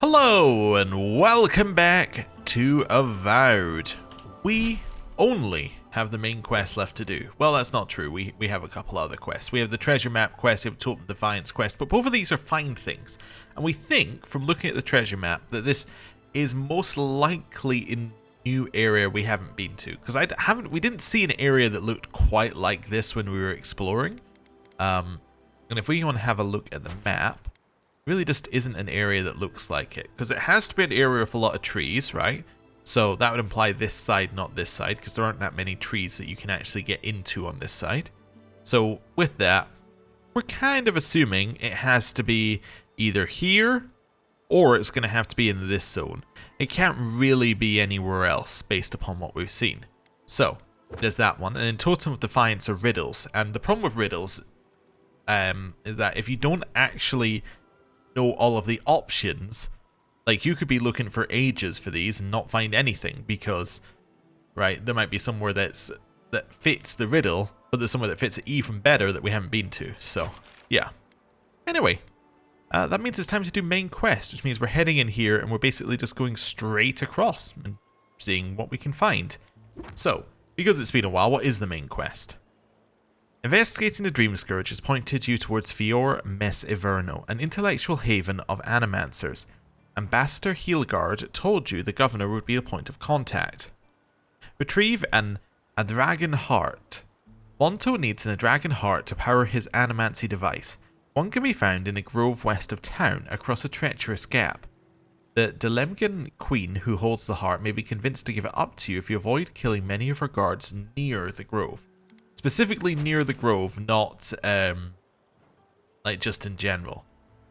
Hello and welcome back to Avowed. We only have the main quest left to do. Well, that's not true. We have a couple other quests. We have the treasure map quest, we have Totem Defiance quest, but both of these are find things. And we think, from looking at the treasure map, that this is most likely in a new area we haven't been to. Because we didn't see an area that looked quite like this when we were exploring. And if we want to have a look at the map, really just isn't an area that looks like it, because it has to be an area with a lot of trees, right? So that would imply this side, not this side, because there aren't that many trees that you can actually get into on this side. So with that, we're kind of assuming it has to be either here or it's going to have to be in this zone. It can't really be anywhere else based upon what we've seen. So there's that one, and in Totem of Defiance are riddles, and the problem with riddles is that if you don't actually know all of the options, like you could be looking for ages for these and not find anything, because right, there might be somewhere that fits the riddle, but there's somewhere that fits it even better that we haven't been to. So yeah, anyway, that means it's time to do main quest, which means we're heading in here and we're basically just going straight across and seeing what we can find. So because it's been a while, what is the main quest? Investigating the Dream Scourge has pointed you towards Fior Mes Iverno, an intellectual haven of animancers. Ambassador Heelgard told you the governor would be a point of contact. Retrieve an Adragan heart. Monto needs an Adragan heart to power his animancy device. One can be found in a grove west of town, across a treacherous gap. The Delemgan queen who holds the heart may be convinced to give it up to you if you avoid killing many of her guards near the grove. Specifically near the grove, not like just in general.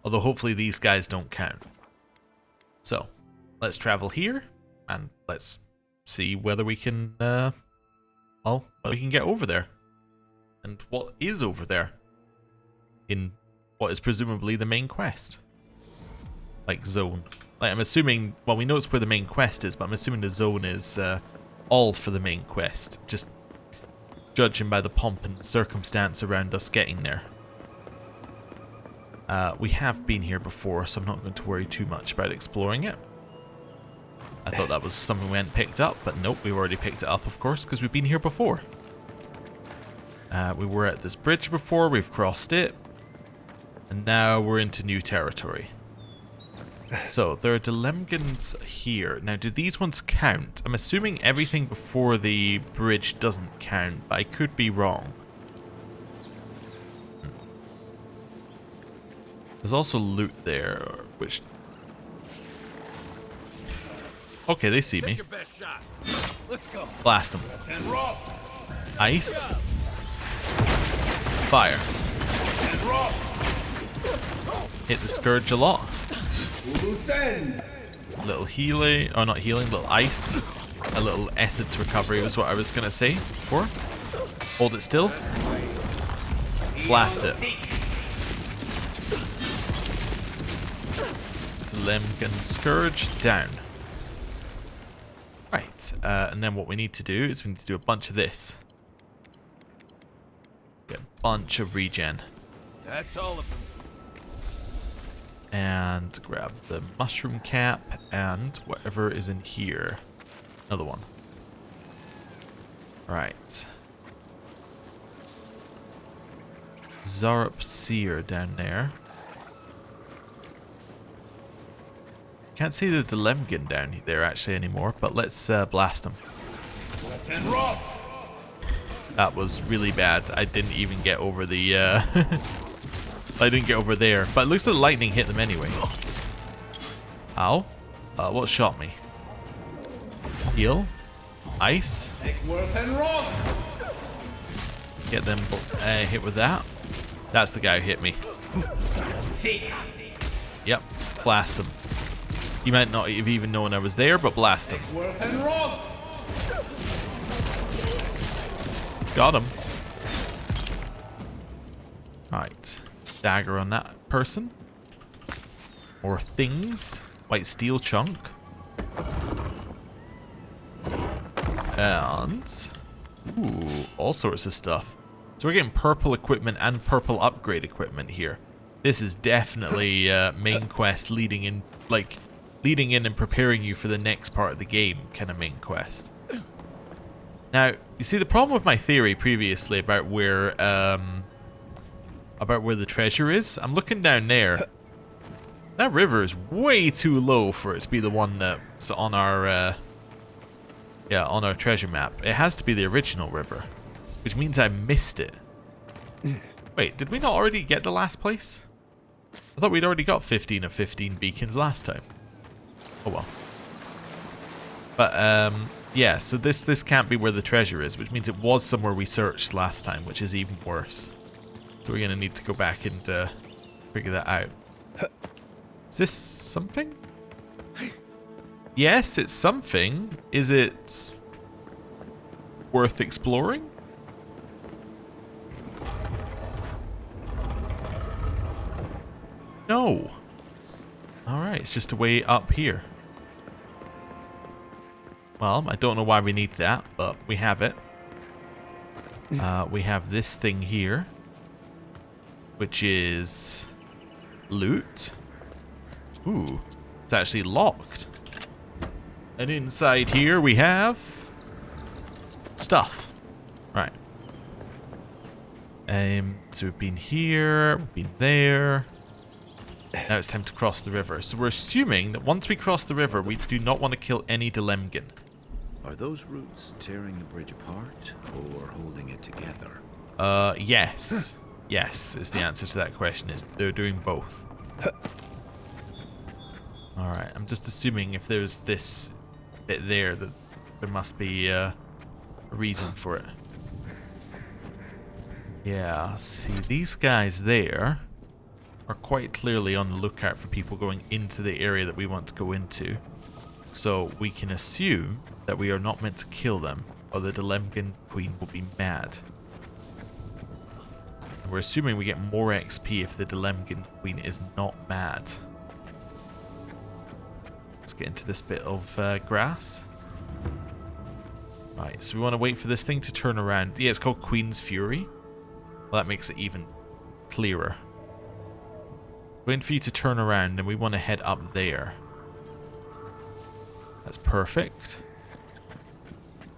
Although hopefully these guys don't count. So let's travel here and let's see whether we can whether we can get over there. And what is over there in what is presumably the main quest. Like zone. Like I'm assuming, well, we know it's where the main quest is, but I'm assuming the zone is all for the main quest. Just judging by the pomp and circumstance around us getting there. We have been here before, so I'm not going to worry too much about exploring it. I thought that was something we hadn't picked up, but nope, we've already picked it up, of course, because we've been here before. We were at this bridge before, we've crossed it, and now we're into new territory. So, there are Delemgans here. Now, do these ones count? I'm assuming everything before the bridge doesn't count, but I could be wrong. There's also loot there, which... Okay, they see me. Blast them. Ice. Fire. Hit the Scourge a lot. Little healing, or not healing, little ice. A little essence recovery was what I was going to say before. Hold it still. Blast it. Delemgan Scourge down. Right, and then what we need to do is we need to do a bunch of this. Get a bunch of regen. That's all of them. And grab the mushroom cap and whatever is in here. Another one. Right. Zarup Seer down there. Can't see the Delemgan down there actually anymore, but let's blast them. That was really bad. I didn't even get over the... I didn't get over there, but it looks like lightning hit them anyway. Ow. What shot me? Heal. Ice. Get them hit with that. That's the guy who hit me. Yep. Blast him. He might not have even known I was there, but blast him. Got him. Alright. Dagger on that person. More things. White steel chunk. And... ooh, all sorts of stuff. So we're getting purple equipment and purple upgrade equipment here. This is definitely main quest leading in, like, leading in and preparing you for the next part of the game kind of main quest. Now, you see the problem with my theory previously about where the treasure is. I'm looking down there. That river is way too low for it to be the one that's on our on our treasure map. It has to be the original river, which means I missed it. Wait, did we not already get the last place? I thought we'd already got 15 of 15 beacons last time. Oh well. But yeah, so this can't be where the treasure is, which means it was somewhere we searched last time, which is even worse. So we're gonna need to go back and figure that out. Is this something? Yes, it's something. Is it worth exploring? No. Alright, it's just a way up here. Well, I don't know why we need that, but we have it. We have this thing here, which is loot. Ooh, it's actually locked. And inside here we have stuff. Right. So we've been here, we've been there. Now it's time to cross the river. So we're assuming that once we cross the river, we do not want to kill any Dilemgan. Are those roots tearing the bridge apart or holding it together? Yes. Yes is the answer to that question. Is they're doing both. Alright, I'm just assuming if there's this bit there that there must be a reason for it. Yeah, see, these guys there are quite clearly on the lookout for people going into the area that we want to go into. So we can assume that we are not meant to kill them, or the Dilemgan Queen will be mad. And we're assuming we get more XP if the Dilemgan Queen is not mad. Let's get into this bit of grass. Right, so we want to wait for this thing to turn around. Yeah, it's called Queen's Fury. Well, that makes it even clearer. Waiting for you to turn around, and we want to head up there. That's perfect.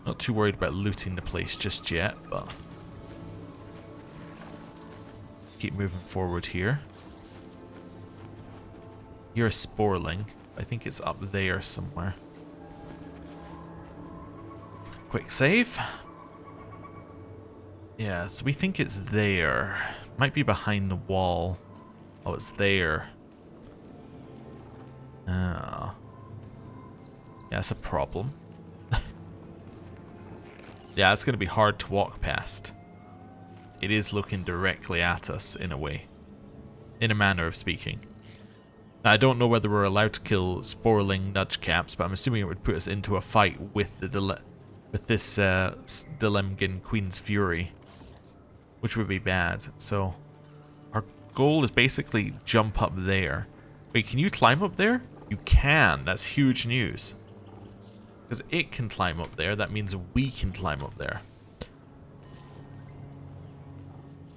Not too worried about looting the place just yet, but keep moving forward here. You're a sporling. I think it's up there somewhere. Quick save. Yeah, so we think it's there. Might be behind the wall. Oh, it's there. Oh. Yeah, that's a problem. Yeah, it's going to be hard to walk past. It is looking directly at us, in a way. In a manner of speaking. Now, I don't know whether we're allowed to kill Sporling Nudgecaps, but I'm assuming it would put us into a fight with this Dilemgan Queen's Fury. Which would be bad. So, our goal is basically jump up there. Wait, can you climb up there? You can. That's huge news. Because it can climb up there, that means we can climb up there.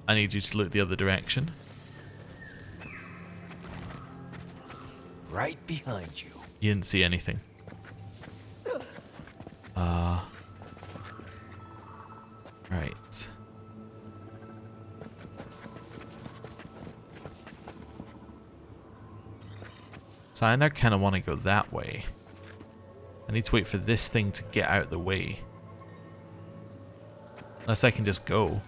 I need you to look the other direction. Right behind you. You didn't see anything. Right. So I now kind of want to go that way. I need to wait for this thing to get out of the way. Unless I can just go.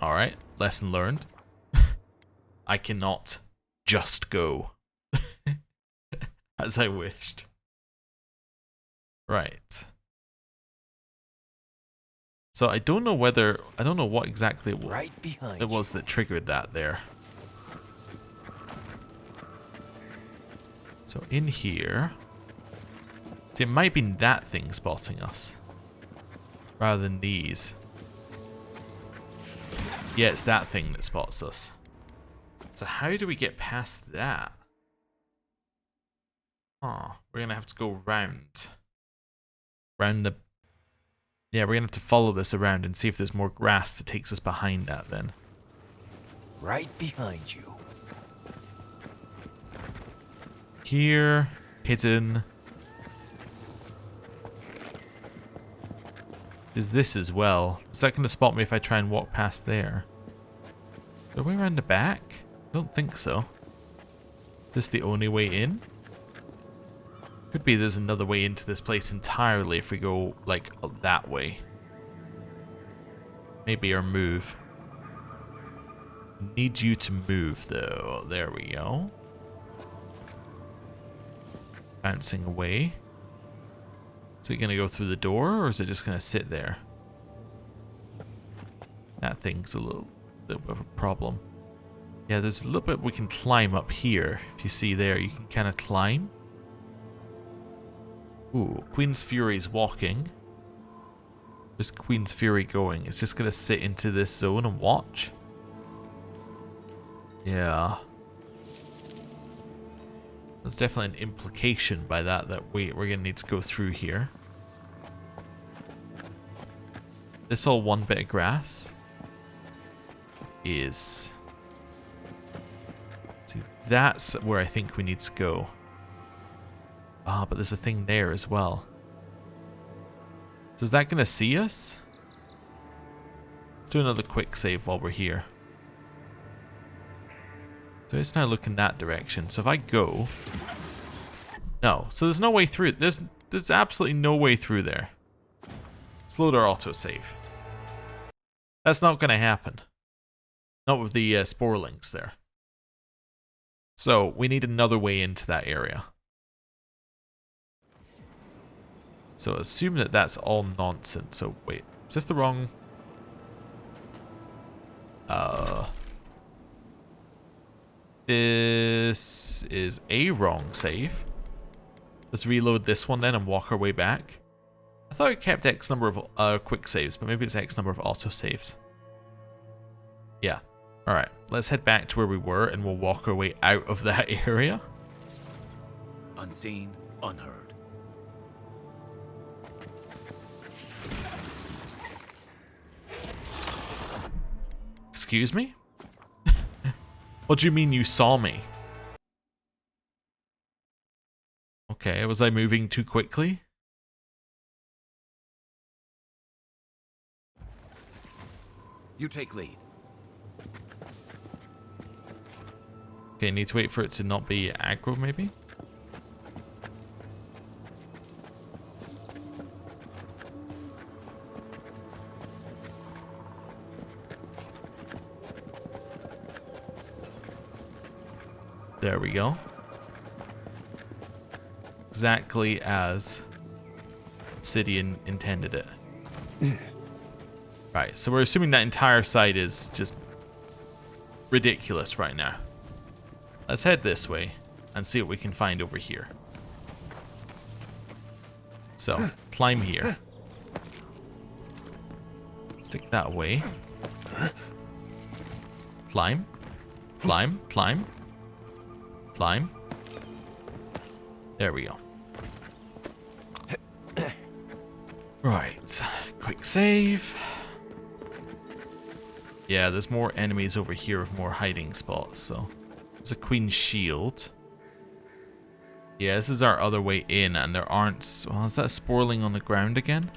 Alright, lesson learned. I cannot just go. As I wished. Right. So I don't know what exactly it was that triggered that there. So in here, see, it might be that thing spotting us rather than these. Yeah, it's that thing that spots us. So how do we get past that? Oh, we're gonna have to go round the. Yeah, we're gonna have to follow this around and see if there's more grass that takes us behind that. Then. Right behind you. here. Hidden. Is this as well? Is that going to spot me if I try and walk past there? Is there a way around the back? I don't think so. Is this the only way in? Could be there's another way into this place entirely if we go, like, that way. Maybe or move. Need you to move, though. There we go. Bouncing away. Is it going to go through the door, or is it just going to sit there? That thing's a little bit of a problem. Yeah, there's a little bit we can climb up here. If you see there, you can kind of climb. Ooh, Queen's Fury's walking. Where's Queen's Fury going? It's just going to sit into this zone and watch? Yeah. There's definitely an implication by that we're going to need to go through here. This all one bit of grass is... See, that's where I think we need to go. Ah, but there's a thing there as well. So is that going to see us? Let's do another quick save while we're here. So it's now looking that direction. So if I go... No. So there's no way through. There's absolutely no way through there. Let's load our autosave. That's not going to happen. Not with the sporelings there. So we need another way into that area. So assume that that's all nonsense. So wait, is this the wrong... This is a wrong save. Let's reload this one then and walk our way back. I thought it kept X number of quick saves, but maybe it's X number of auto saves. Yeah. Alright, let's head back to where we were and we'll walk our way out of that area. Unseen, unheard. Excuse me? What do you mean you saw me? Okay, was I moving too quickly? You take lead. Okay, need to wait for it to not be aggro, maybe? There we go. Exactly as Obsidian intended it. Right, so we're assuming that entire side is just ridiculous right now. Let's head this way and see what we can find over here. So, climb here. Stick that away. Climb. Climb, climb. Climb. There we go. Right. Quick save. Yeah, there's more enemies over here with more hiding spots, so... There's a Queen's Shield. Yeah, this is our other way in, and there aren't... Well, is that a Sporling on the ground again?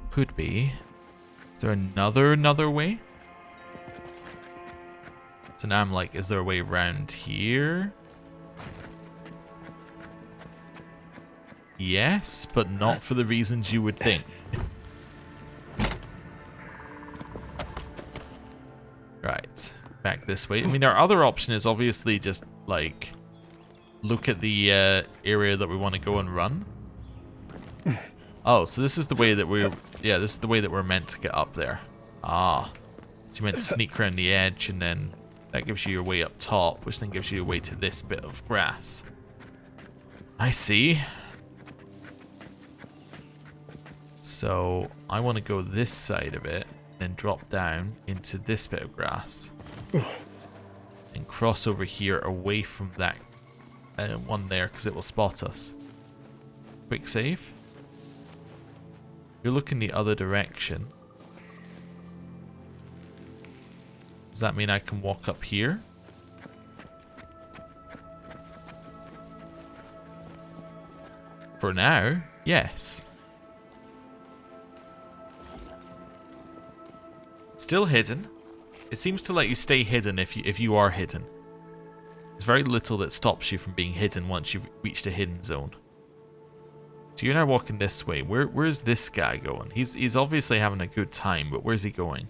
Could be. Is there another way? So now I'm like, is there a way around here? Yes, but not for the reasons you would think. Right, back this way. I mean, our other option is obviously just, like, look at the area that we want to go and run. Oh, so this is the way that we're... Yeah, this is the way that we're meant to get up there. Ah. So you meant to sneak around the edge, and then that gives you your way up top, which then gives you your way to this bit of grass. I see. So I want to go this side of it, then drop down into this bit of grass. And cross over here away from that one there, because it will spot us. Quick save. You're looking the other direction. Does that mean I can walk up here? For now, yes. Still hidden. It seems to let you stay hidden if you are hidden. There's very little that stops you from being hidden once you've reached a hidden zone. So you're now walking this way. Where's this guy going? He's obviously having a good time, but where's he going?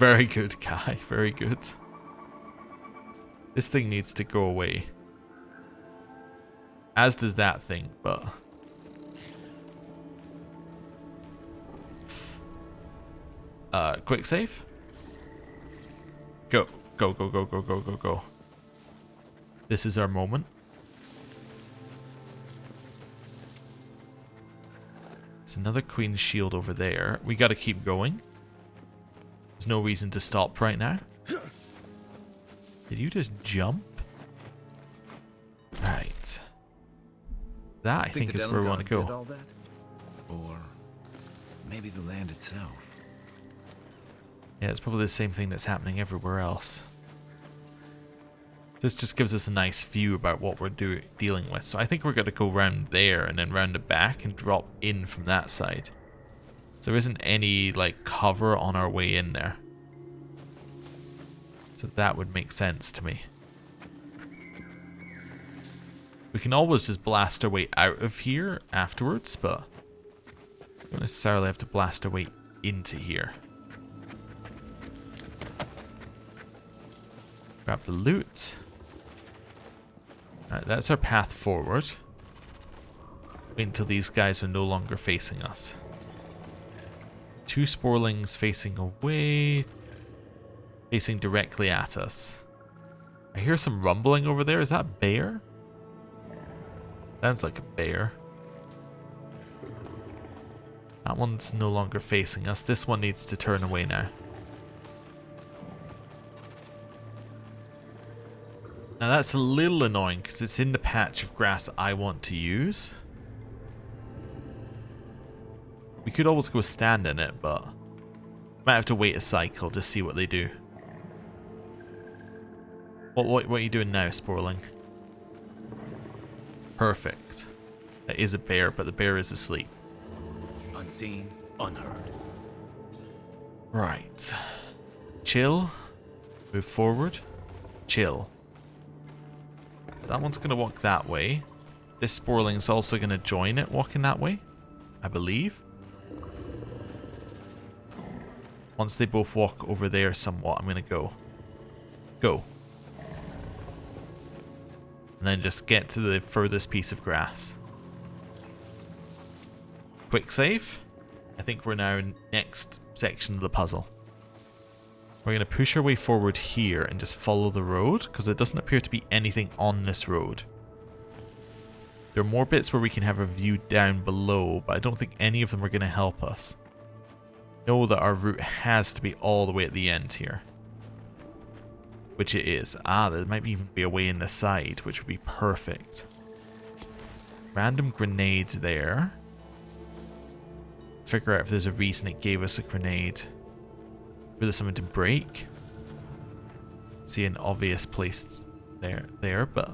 Very good, guy. Very good. This thing needs to go away. As does that thing, but... quick save? Go. Go, go, go, go, go, go, go. This is our moment. There's another Queen's Shield over there. We gotta keep going. There's no reason to stop right now. Did you just jump? Right. That, I think is where we want to go. All that? Or maybe the land itself. Yeah, it's probably the same thing that's happening everywhere else. This just gives us a nice view about what we're dealing with. So I think we're going to go round there and then round the back and drop in from that side. So there isn't any like cover on our way in there. So that would make sense to me. We can always just blast our way out of here afterwards, but we don't necessarily have to blast our way into here. Grab the loot. Alright, that's our path forward. Wait until these guys are no longer facing us. 2 sporelings facing away. Facing directly at us. I hear some rumbling over there. Is that bear? Sounds like a bear. That one's no longer facing us. This one needs to turn away now. Now that's a little annoying because it's in the patch of grass I want to use. We could always go stand in it, but might have to wait a cycle to see what they do. What are you doing now, Sporling? Perfect. That is a bear, but the bear is asleep. Unseen, unheard. Right. Chill. Move forward. Chill. That one's going to walk that way. This Sporling's also going to join it walking that way, I believe. Once they both walk over there somewhat, I'm going to go. Go. And then just get to the furthest piece of grass. Quick save. I think we're now in next section of the puzzle. We're going to push our way forward here and just follow the road, because there doesn't appear to be anything on this road. There are more bits where we can have a view down below, but I don't think any of them are going to help us. Know that our route has to be all the way at the end here. Which it is. Ah, there might even be a way in the side, which would be perfect. Random grenades there. Figure out if there's a reason it gave us a grenade. Maybe there's something to break. See an obvious place there, but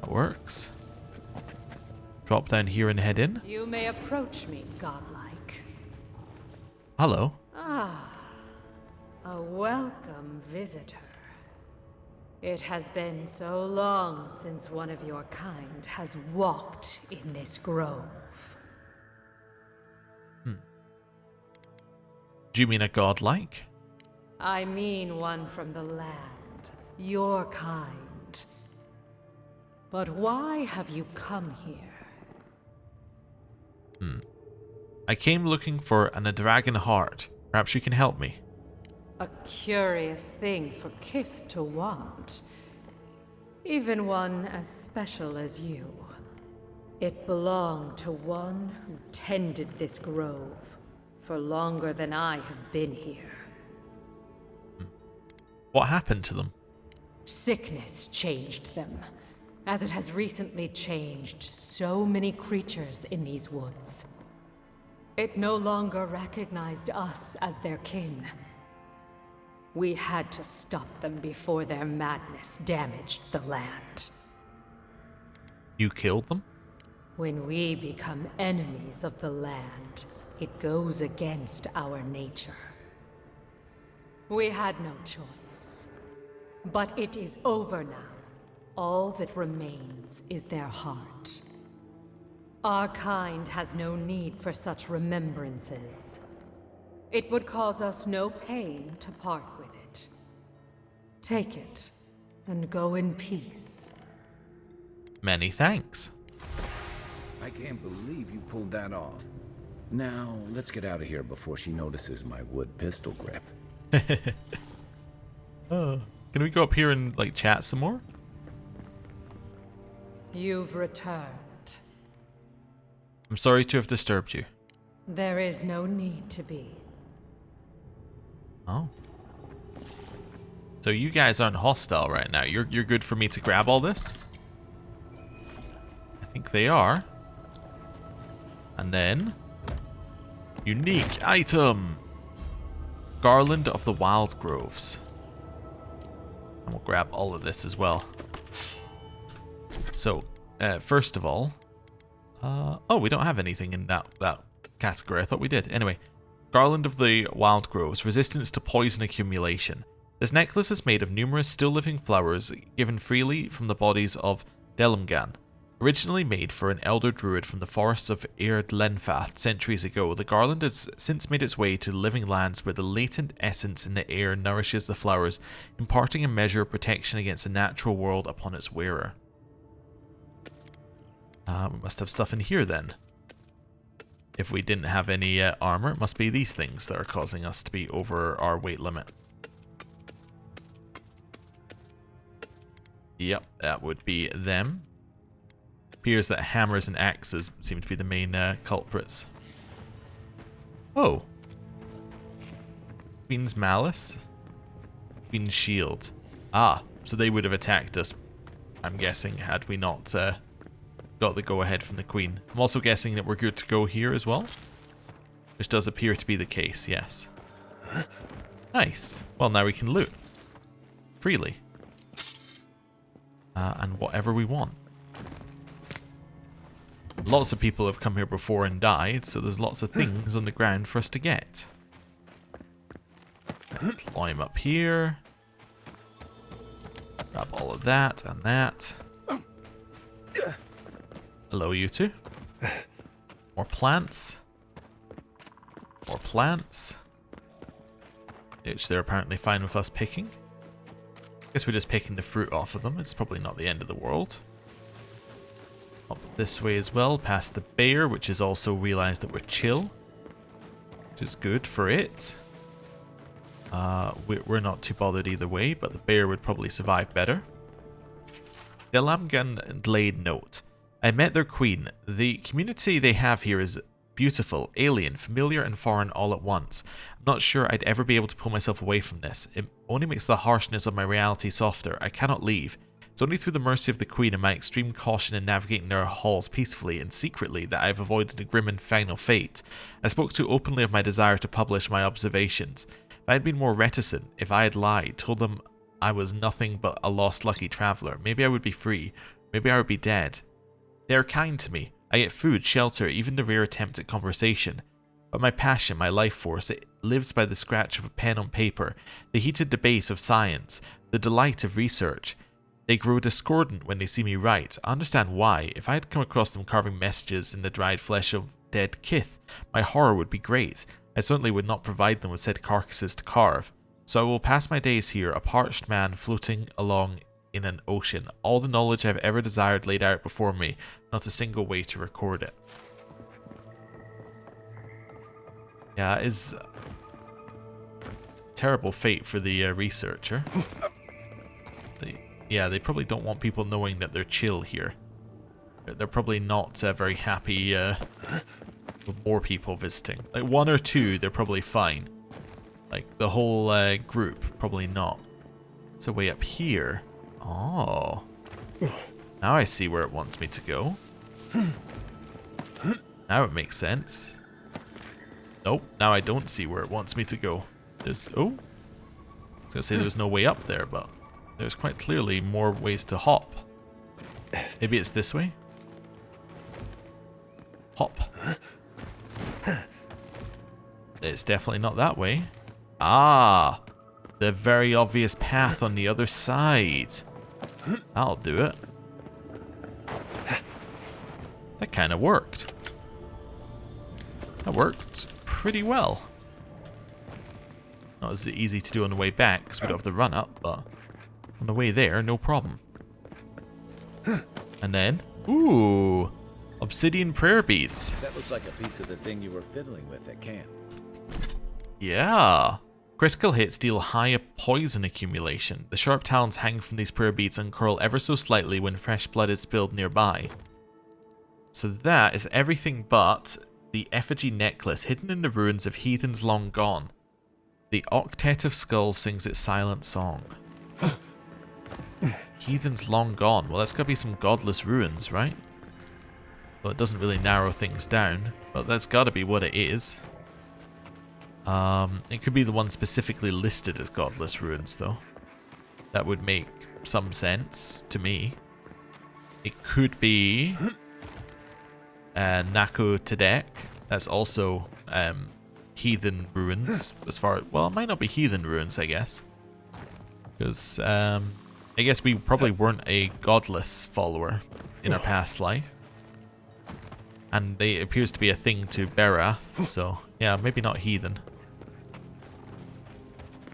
that works. Drop down here and head in. You may approach me, godlike. Hello. Ah, a welcome visitor. It has been so long since one of your kind has walked in this grove. Do you mean a godlike? I mean one from the land, your kind. But why have you come here? I came looking for an Adragan heart. Perhaps you can help me. A curious thing for Kith to want. Even one as special as you. It belonged to one who tended this grove for longer than I have been here. What happened to them? Sickness changed them, as it has recently changed so many creatures in these woods. It no longer recognized us as their kin. We had to stop them before their madness damaged the land. You killed them? When we become enemies of the land, it goes against our nature. We had no choice. But it is over now. All that remains is their heart. Our kind has no need for such remembrances. It would cause us no pain to part with it. Take it, and go in peace. Many thanks. I can't believe you pulled that off. Now, let's get out of here before she notices my wood pistol grip. Can we go up here and, like, chat some more? You've returned. I'm sorry to have disturbed you. There is no need to be. Oh. So you guys aren't hostile right now. You're good for me to grab all this? I think they are. And then... unique item! Garland of the Wild Groves. And we'll grab all of this as well. So, first of all... oh, we don't have anything in that category. I thought we did. Anyway, Garland of the Wild Groves. Resistance to poison accumulation. This necklace is made of numerous still-living flowers given freely from the bodies of Delimgan. Originally made for an elder druid from the forests of Erdlenfath centuries ago, the garland has since made its way to living lands where the latent essence in the air nourishes the flowers, imparting a measure of protection against the natural world upon its wearer. We must have stuff in here then. If we didn't have any armor, it must be these things that are causing us to be over our weight limit. Yep, that would be them. Appears that hammers and axes seem to be the main culprits. Oh. Queen's Malice. Queen's Shield. Ah, so they would have attacked us, I'm guessing, had we not got the go-ahead from the Queen. I'm also guessing that we're good to go here as well. Which does appear to be the case, yes. Nice. Well, now we can loot. Freely. And whatever we want. Lots of people have come here before and died, so there's lots of things on the ground for us to get. Climb up here. Grab all of that and that. Hello, you two. More plants. More plants. Which they're apparently fine with us picking. Guess we're just picking the fruit off of them. It's probably not the end of the world. Up this way as well, past the bear, which has also realized that we're chill. Which is good for it. We're not too bothered either way, but the bear would probably survive better. The Lamgan Glade note. I met their queen. The community they have here is beautiful, alien, familiar, and foreign all at once. I'm not sure I'd ever be able to pull myself away from this. It only makes the harshness of my reality softer. I cannot leave. It's only through the mercy of the Queen and my extreme caution in navigating their halls peacefully and secretly that I have avoided a grim and final fate. I spoke too openly of my desire to publish my observations. If I had been more reticent, if I had lied, told them I was nothing but a lost lucky traveller, maybe I would be free, maybe I would be dead. They are kind to me. I get food, shelter, even the rare attempt at conversation. But my passion, my life force, it lives by the scratch of a pen on paper, the heated debate of science, the delight of research. They grow discordant when they see me write. I understand why. If I had come across them carving messages in the dried flesh of dead kith, my horror would be great. I certainly would not provide them with said carcasses to carve. So I will pass my days here, a parched man floating along in an ocean. All the knowledge I've ever desired laid out before me, not a single way to record it. Yeah, it is a terrible fate for the researcher. They probably don't want people knowing that they're chill here. They're probably not very happy with more people visiting. Like one or two, they're probably fine. Like the whole group, probably not. So way up here. Oh. Now I see where it wants me to go. Now it makes sense. Nope, now I don't see where it wants me to go. There's... oh. I was going to say there's no way up there, but... there's quite clearly more ways to hop. Maybe it's this way? Hop. It's definitely not that way. Ah! The very obvious path on the other side. That'll do it. That kind of worked. That worked pretty well. Not as easy to do on the way back because we don't have to run up, but on the way there, no problem. And then, ooh, obsidian prayer beads. That looks like a piece of the thing you were fiddling with at camp. Yeah. Critical hits deal higher poison accumulation. The sharp talons hang from these prayer beads and curl ever so slightly when fresh blood is spilled nearby. So that is everything but the effigy necklace hidden in the ruins of heathens long gone. The octet of skulls sings its silent song. Heathens long gone. Well, that's got to be some godless ruins, right? Well, it doesn't really narrow things down, but that's got to be what it is. It could be the one specifically listed as godless ruins, though. That would make some sense to me. It could be Nako Tedek. That's also heathen ruins. As far well, it might not be heathen ruins, I guess, because I guess we probably weren't a godless follower in our past life, and it appears to be a thing to Berath. So yeah, maybe not heathen.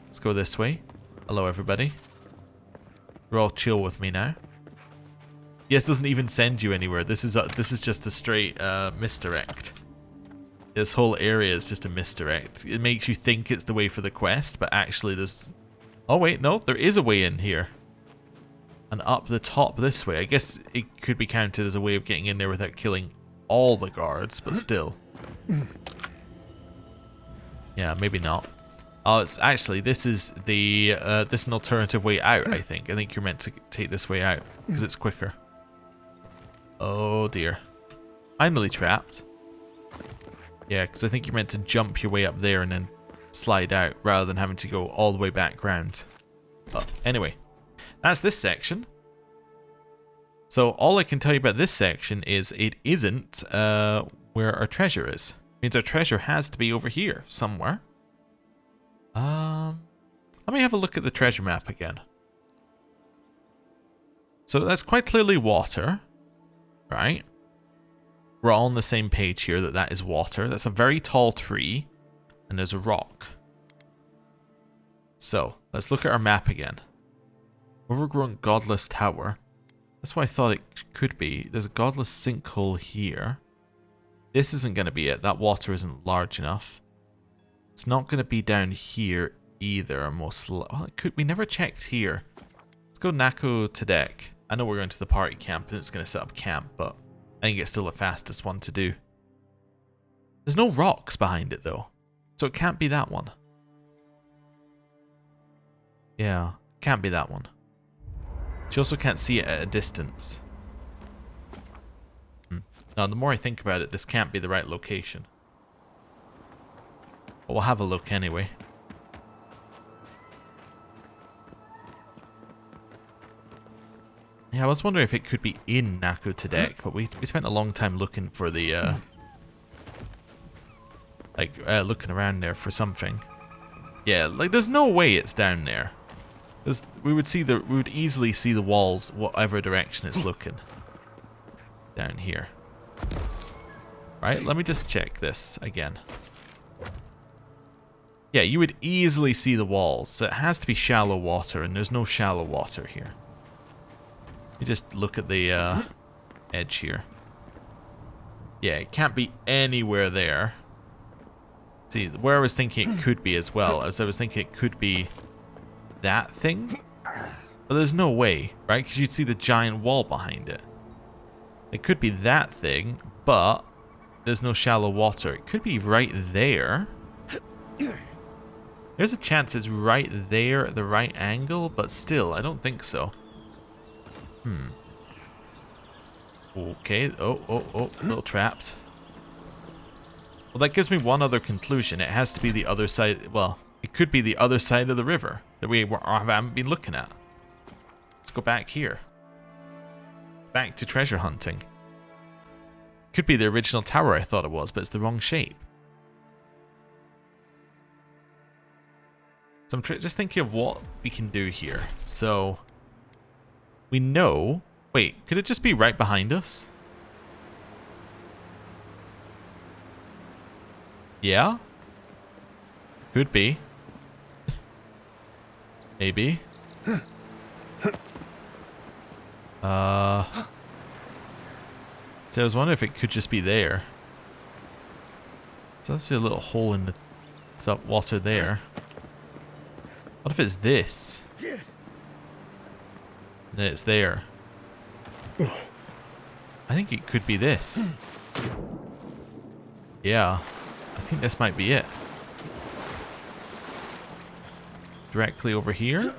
Let's go this way. Hello, everybody. You're all chill with me now. Yes, doesn't even send you anywhere. This is just a straight misdirect. This whole area is just a misdirect. It makes you think it's the way for the quest, but actually there's... Oh wait, no, there is a way in here. And up the top this way. I guess it could be counted as a way of getting in there without killing all the guards, but still. Yeah, maybe not. Oh, it's actually, this is the this is an alternative way out, I think. I think you're meant to take this way out because it's quicker. Oh dear. Finally trapped. Yeah, because I think you're meant to jump your way up there and then slide out rather than having to go all the way back round. But anyway, that's this section. So all I can tell you about this section is it isn't where our treasure is. It means our treasure has to be over here somewhere. Let me have a look at the treasure map again. So that's quite clearly water, right? We're all on the same page here that is water. That's a very tall tree, and there's a rock. So let's look at our map again. Overgrown godless tower. That's what I thought it could be. There's a godless sinkhole here. This isn't going to be it. That water isn't large enough. It's not going to be down here either. Well, it could. We never checked here. Let's go Nako Tedek. I know we're going to the party camp and it's going to set up camp, but I think it's still the fastest one to do. There's no rocks behind it though, so it can't be that one. Yeah, can't be that one. She also can't see it at a distance. Now, the more I think about it, this can't be the right location. But we'll have a look anyway. Yeah, I was wondering if it could be in Nako Tedek, but we spent a long time looking for the, looking around there for something. Yeah, like, there's no way it's down there. We would easily see the walls, whatever direction it's looking. Down here. Right, let me just check this again. Yeah, you would easily see the walls, so it has to be shallow water, and there's no shallow water here. You just look at the edge here. Yeah, it can't be anywhere there. See, where I was thinking it could be as well, as I was thinking it could be that thing. But there's no way, right? Because you'd see the giant wall behind it. It could be that thing, but there's no shallow water. It could be right there. There's a chance it's right there at the right angle, but still, I don't think so. Okay. Oh, a little trapped. Well, that gives me one other conclusion. It has to be the other side. Well, it could be the other side of the river that we haven't been looking at. Let's go back here. Back to treasure hunting. Could be the original tower I thought it was, but it's the wrong shape. So I'm just thinking of what we can do here. So we know... Wait, could it just be right behind us? Yeah? Could be. Maybe. So I was wondering if it could just be there. So I see a little hole in the top water there. What if it's this? And then it's there. I think it could be this. Yeah. I think this might be it. Directly over here.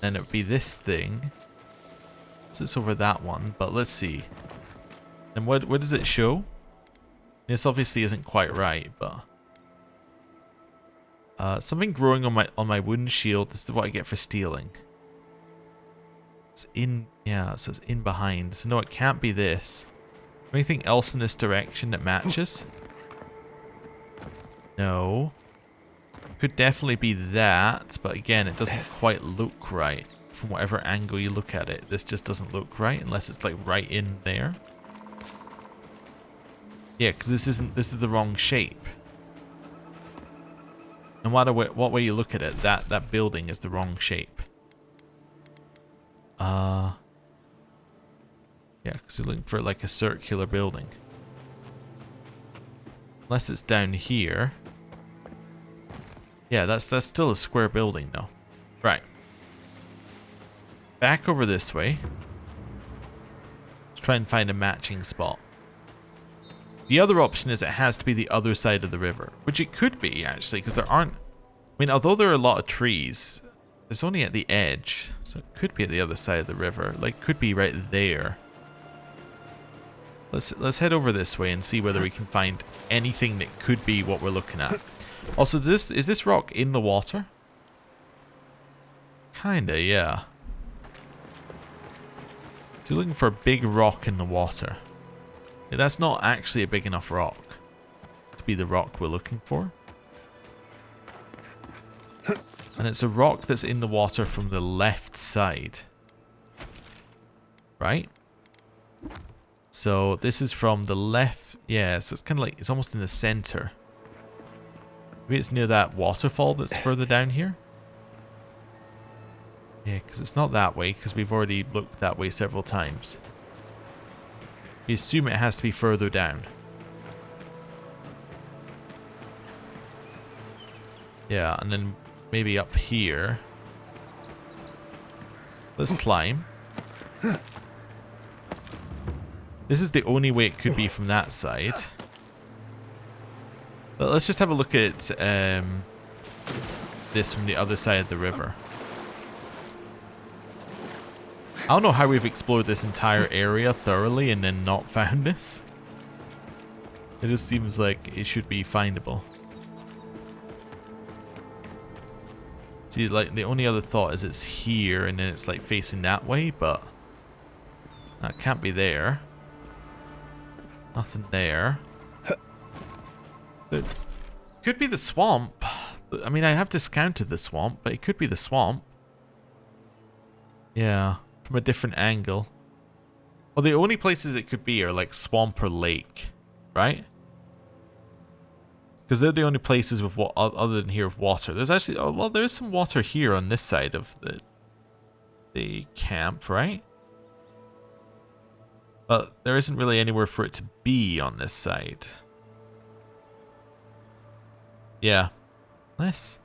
Then it would be this thing. So it's over that one, but let's see. And what does it show? This obviously isn't quite right, but something growing on my wooden shield. This is what I get for stealing. It's in, yeah, it says in behind. So no, it can't be this. Anything else in this direction that matches? No. Could definitely be that, but again, it doesn't quite look right. From whatever angle you look at it, this just doesn't look right unless it's like right in there. Yeah, because this is the wrong shape. No matter what way you look at it, that building is the wrong shape. Yeah, because you're looking for like a circular building. Unless it's down here. Yeah, that's still a square building though. Right. Back over this way. Let's try and find a matching spot. The other option is it has to be the other side of the river, which it could be actually, because there aren't... I mean, although there are a lot of trees, it's only at the edge, so it could be at the other side of the river. Like, could be right there. Let's head over this way and see whether we can find anything that could be what we're looking at. Also, is this rock in the water? Kinda, yeah. So you're looking for a big rock in the water. Yeah, that's not actually a big enough rock to be the rock we're looking for. And it's a rock that's in the water from the left side. Right? So this is from the left. Yeah, so it's kind of like, it's almost in the center. Maybe it's near that waterfall that's further down here. Yeah, because it's not that way, because we've already looked that way several times. We assume it has to be further down. Yeah, and then maybe up here. Let's climb. This is the only way it could be from that side. But let's just have a look at this from the other side of the river. I don't know how we've explored this entire area thoroughly and then not found this. It just seems like it should be findable. See, like, the only other thought is it's here and then it's like facing that way, but that can't be there. Nothing there. It could be the swamp. I mean, I have discounted the swamp, but it could be the swamp. Yeah, from a different angle. Well, the only places it could be are like swamp or lake, right? Because they're the only places with what other than here with water. There's actually, oh, well, there's some water here on this side of the camp, right? But there isn't really anywhere for it to be on this side. Yeah. Nice.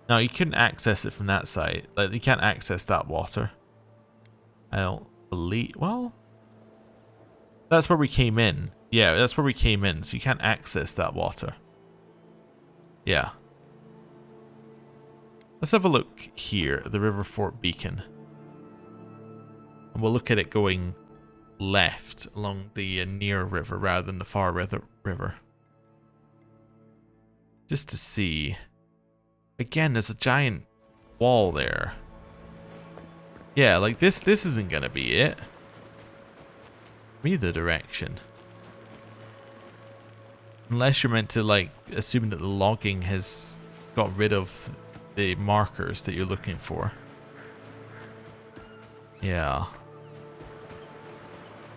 No, you couldn't access it from that side. Like, you can't access that water. I don't believe... Well... That's where we came in. Yeah, that's where we came in. So you can't access that water. Yeah. Let's have a look here at the River Fort Beacon. And we'll look at it going left along the near river rather than the far river. Just to see. Again, there's a giant wall there. Yeah, like this isn't gonna be it. me the direction. Unless you're meant to, like, assuming that the logging has got rid of the markers that you're looking for. Yeah.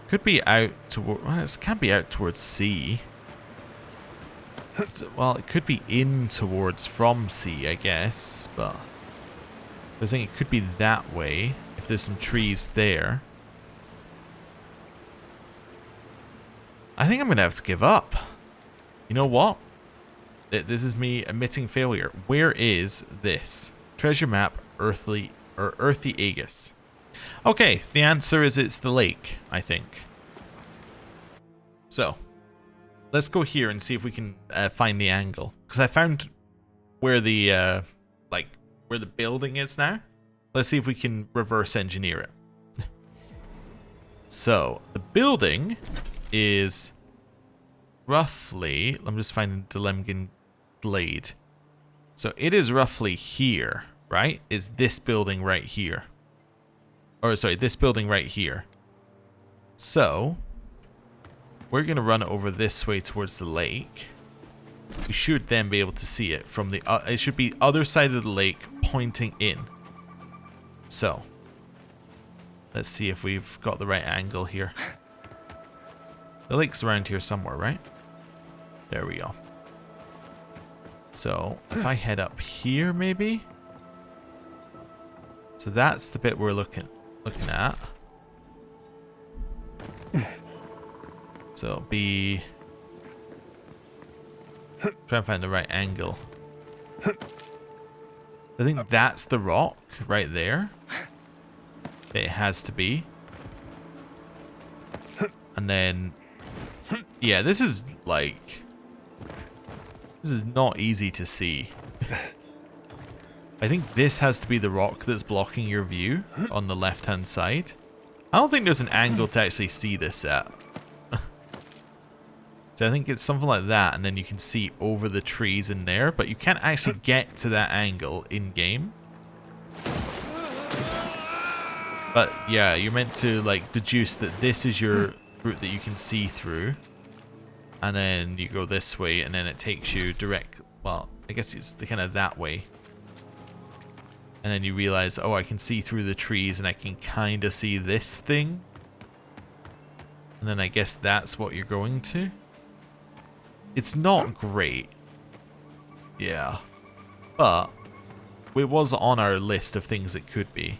Could be out toward... Well, it can't be out towards C. Well, it could be in towards from C, I guess, but... I was thinking it could be that way, if there's some trees there. I think I'm going to have to give up. You know what? This is me admitting failure. Where is this? Treasure map, Earthy Aegis. Okay, the answer is it's the lake, I think. So, let's go here and see if we can find the angle. Because I found where the where the building is now. Let's see if we can reverse engineer it. So, the building is roughly... I'm just finding Delemgan Glade. So, it is roughly here, right? Is this building right here. Or, sorry, this building right here. So, we're going to run over this way towards the lake. We should then be able to see it from the... it should be other side of the lake pointing in. So, let's see if we've got the right angle here. The lake's around here somewhere, right? There we go. So, if I head up here, maybe? So that's the bit we're looking at. So it'll be... Try and find the right angle. I think that's the rock right there. It has to be. And then... Yeah, this is like... This is not easy to see. I think this has to be the rock that's blocking your view on the left-hand side. I don't think there's an angle to actually see this at. So I think it's something like that, and then you can see over the trees in there, but you can't actually get to that angle in-game. But yeah, you're meant to like deduce that this is your route that you can see through. And then you go this way, and then it takes you direct... Well, I guess it's kind of that way. And then you realize, oh, I can see through the trees and I can kind of see this thing. And then I guess that's what you're going to. It's not great. Yeah. But it was on our list of things it could be.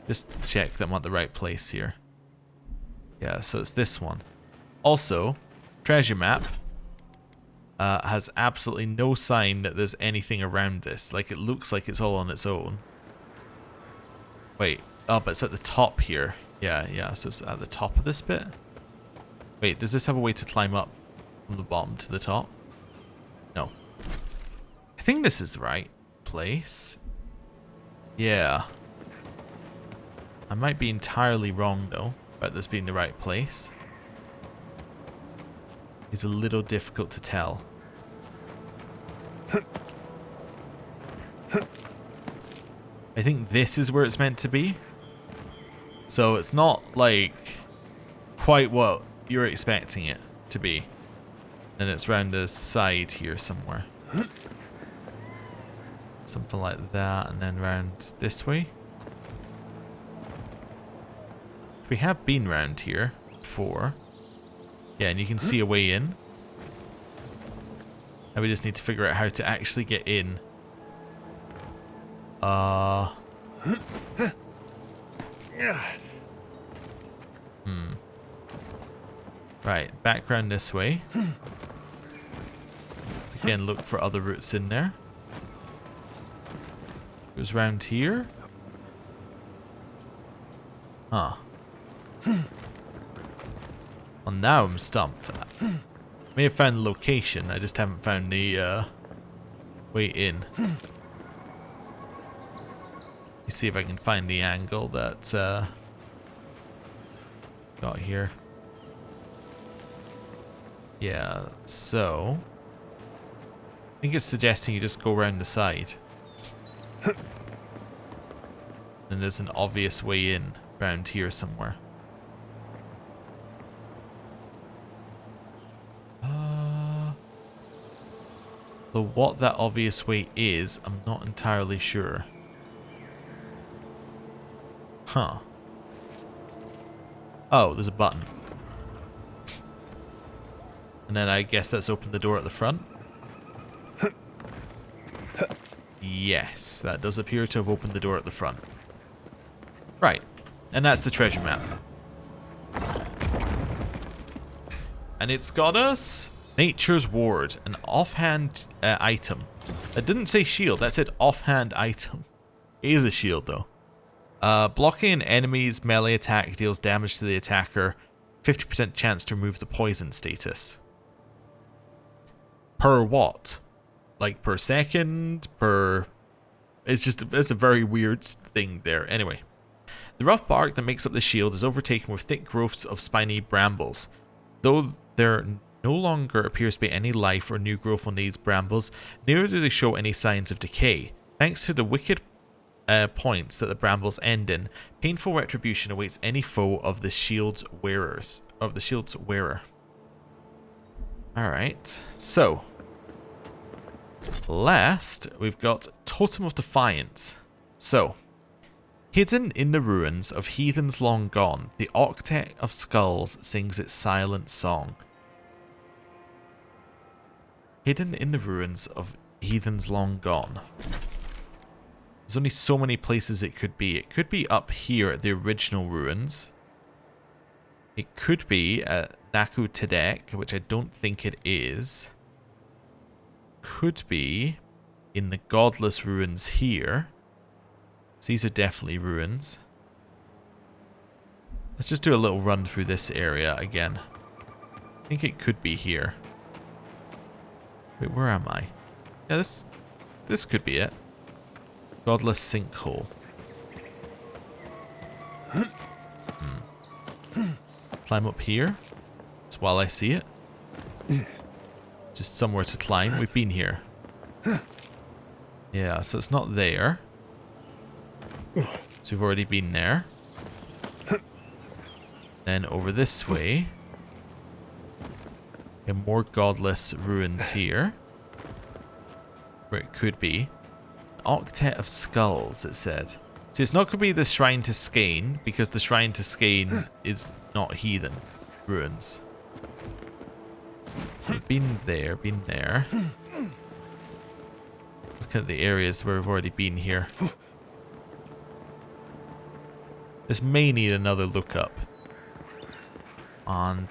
Just check that I'm at the right place here. Yeah, so it's this one. Also, treasure map has absolutely no sign that there's anything around this. Like, it looks like it's all on its own. Wait. Oh, but it's at the top here. Yeah, so it's at the top of this bit. Wait, does this have a way to climb up from the bottom to the top? No. I think this is the right place. Yeah. I might be entirely wrong, though, about this being the right place. It's a little difficult to tell. I think this is where it's meant to be. So it's not like quite what you're expecting it to be. And it's around the side here somewhere. Something like that, and then round this way. We have been round here before. Yeah, and you can see a way in. And we just need to figure out how to actually get in. Right, back round this way. Again, look for other routes in there. It was round here. Huh. Well, now I'm stumped. May have found the location, I just haven't found the way in. Let's see if I can find the angle that got here. Yeah, so I think it's suggesting you just go around the side. And there's an obvious way in around here somewhere. So what that obvious way is, I'm not entirely sure. Huh. Oh, there's a button. And then I guess that's opened the door at the front. Yes, that does appear to have opened the door at the front. Right. And that's the treasure map. And it's got us Nature's Ward, an offhand item. It didn't say shield, that said offhand item. It is a shield though. Blocking an enemy's melee attack deals damage to the attacker. 50% chance to remove the poison status. Per what? Like per second? Per... It's a very weird thing there. Anyway. The rough bark that makes up the shield is overtaken with thick growths of spiny brambles. Though there no longer appears to be any life or new growth on these brambles, neither do they show any signs of decay. Thanks to the wicked points that the brambles end in, painful retribution awaits any foe of the shield's wearers. Alright, so last we've got Totem of Defiance. So, hidden in the ruins of heathens long gone, the Octet of Skulls sings its silent song. Hidden in the ruins of heathens long gone. There's only so many places it could be. It could be up here at the original ruins. It could be at Naku Tedek, which I don't think it is. Could be in the Godless ruins here. So these are definitely ruins. Let's just do a little run through this area again. I think it could be here. Wait, where am I? Yeah, this could be it. Godless sinkhole. Climb up here. Just while I see it. Just somewhere to climb. We've been here. Yeah, so it's not there. So we've already been there. Then over this way. And more godless ruins here. Where it could be. Octet of Skulls, it said. So it's not going to be the Shrine to Skane, because the Shrine to Skane is not heathen ruins. Been there, been there. Look at the areas where we've already been here. This may need another look up. And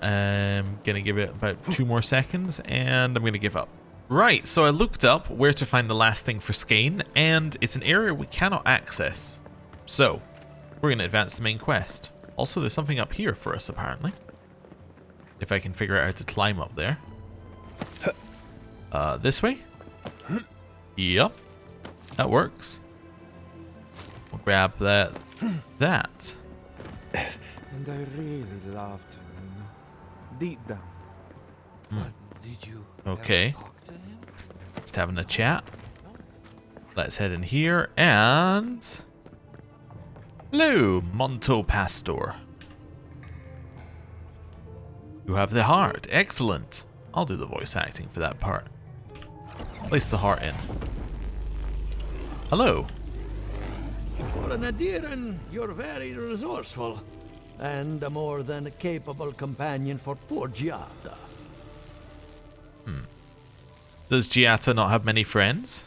I'm going to give it about 2 more seconds, and I'm going to give up. Right, so I looked up where to find the last thing for Skane, and it's an area we cannot access. So, we're going to advance the main quest. Also, there's something up here for us, apparently. If I can figure out how to climb up there. This way? Yep. That works. We'll grab that. That. And I really loved her, you know. Deep down. But did you Okay. ever talk to him? Just having a chat. Let's head in here and... Hello, Monto Pastor. You have the heart. Excellent. I'll do the voice acting for that part. Place the heart in. Hello. For an Adiran, you're very resourceful, and a more than capable companion for poor Giada. Does Giata not have many friends?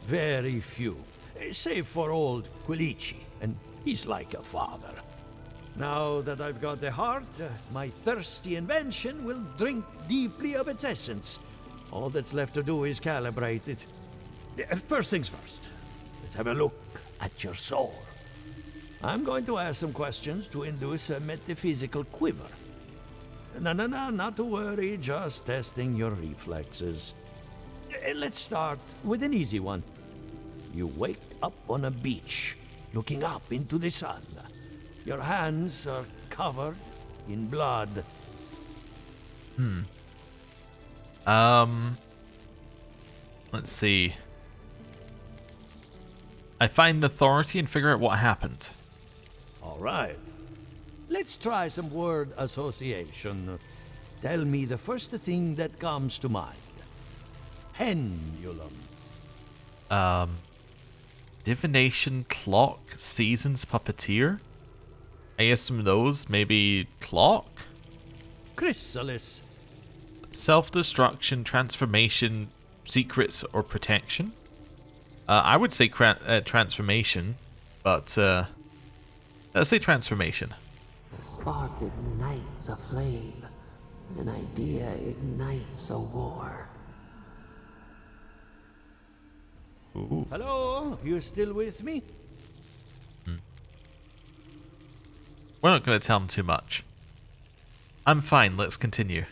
Very few, save for old Quilici, and he's like a father. Now that I've got the heart, my thirsty invention will drink deeply of its essence. All that's left to do is calibrate it. First things first, let's have a look at your soul. I'm going to ask some questions to induce a metaphysical quiver. No, not to worry, just testing your reflexes. Let's start with an easy one. You wake up on a beach, looking up into the sun. Your hands are covered in blood. Let's see. I find authority and figure out what happened. All right. Let's try some word association. Tell me the first thing that comes to mind. pendulum. Divination, clock, seasons, puppeteer. I guess some of those, maybe clock? Chrysalis. Self-destruction, transformation, secrets, or protection? I would say transformation, but let's say transformation. The spark ignites a flame. An idea ignites a war. Ooh. Hello? You still with me? We're not going to tell him too much. I'm fine, let's continue.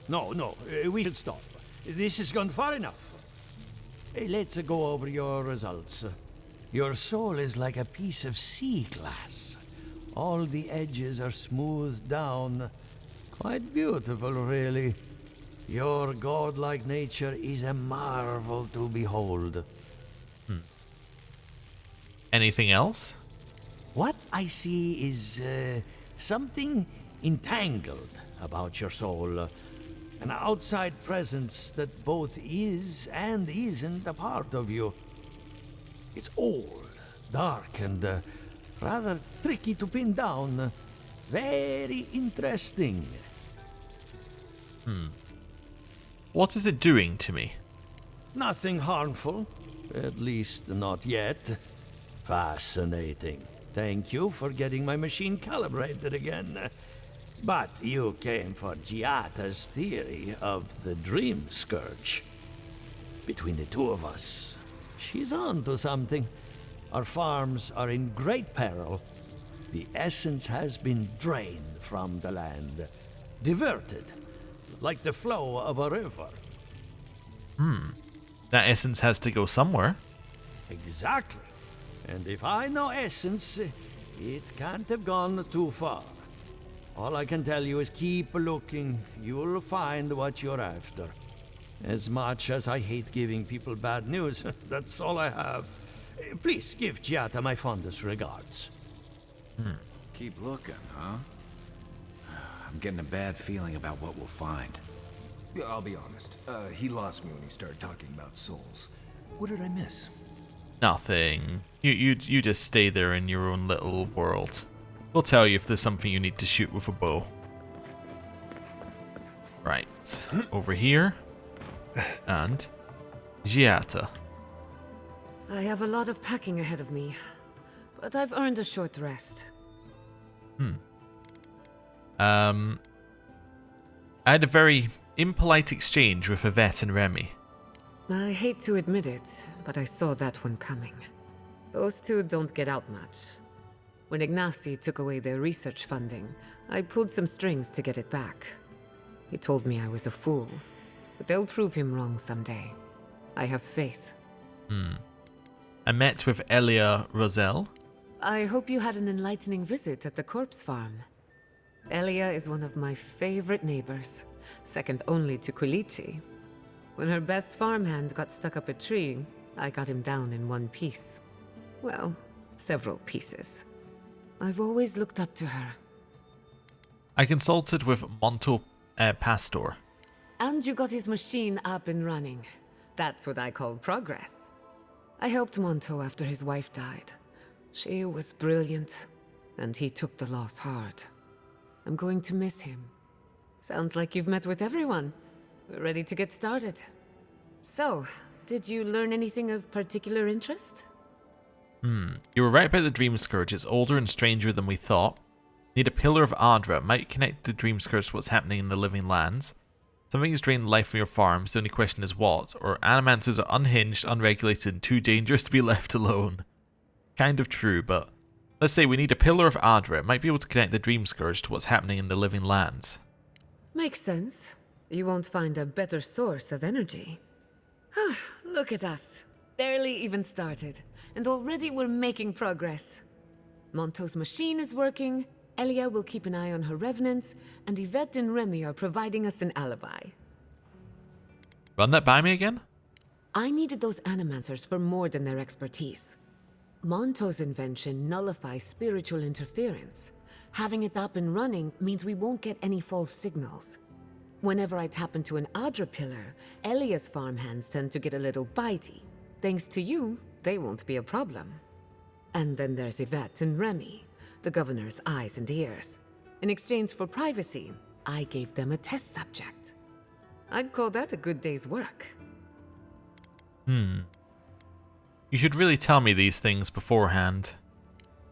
No, we should stop. This has gone far enough. Let's go over your results. Your soul is like a piece of sea glass. All the edges are smoothed down. Quite beautiful, really. Your godlike nature is a marvel to behold. Anything else? What I see is something entangled about your soul. An outside presence that both is and isn't a part of you. It's old, dark, and rather tricky to pin down. Very interesting. What is it doing to me? Nothing harmful, at least not yet. Fascinating. Thank you for getting my machine calibrated again. But you came for Giata's theory of the Dream Scourge. Between the two of us, she's on to something. Our farms are in great peril. The essence has been drained from the land, diverted, like the flow of a river. That essence has to go somewhere. Exactly. And if I know essence, it can't have gone too far. All I can tell you is keep looking. You'll find what you're after. As much as I hate giving people bad news, that's all I have. Please give Giata my fondest regards. Keep looking, huh? I'm getting a bad feeling about what we'll find. Yeah, I'll be honest. He lost me when he started talking about souls. What did I miss? Nothing. You just stay there in your own little world. We'll tell you if there's something you need to shoot with a bow. Right. Over here. And Giata. I have a lot of packing ahead of me, but I've earned a short rest. I had a very impolite exchange with Yvette and Remy. I hate to admit it, but I saw that one coming. Those two don't get out much. When Ignacy took away their research funding, I pulled some strings to get it back. He told me I was a fool, but they'll prove him wrong someday. I have faith. I met with Elia Roselle. I hope you had an enlightening visit at the corpse farm. Elia is one of my favorite neighbors, second only to Quilici. When her best farmhand got stuck up a tree, I got him down in one piece. Well, several pieces. I've always looked up to her. I consulted with Monto Pastor. And you got his machine up and running. That's what I call progress. I helped Monto after his wife died. She was brilliant, and he took the loss hard. I'm going to miss him. Sounds like you've met with everyone. We're ready to get started. So, did you learn anything of particular interest? You were right about the Dream Scourge. It's older and stranger than we thought. Need a pillar of Adra. Might connect the Dream Scourge to what's happening in the living lands. Something has drained life from your farms. The only question is what. Or animancers are unhinged, unregulated, and too dangerous to be left alone. Kind of true, but let's say we need a pillar of Adra. It might be able to connect the Dream Scourge to what's happening in the living lands. Makes sense. You won't find a better source of energy. Look at us. Barely even started, and already we're making progress. Monto's machine is working, Elia will keep an eye on her revenants, and Yvette and Remy are providing us an alibi. Run that by me again? I needed those animancers for more than their expertise. Monto's invention nullifies spiritual interference. Having it up and running means we won't get any false signals. Whenever I tap into an Adra pillar, Elia's farmhands tend to get a little bitey. Thanks to you, they won't be a problem. And then there's Yvette and Remy, the governor's eyes and ears. In exchange for privacy, I gave them a test subject. I'd call that a good day's work. You should really tell me these things beforehand.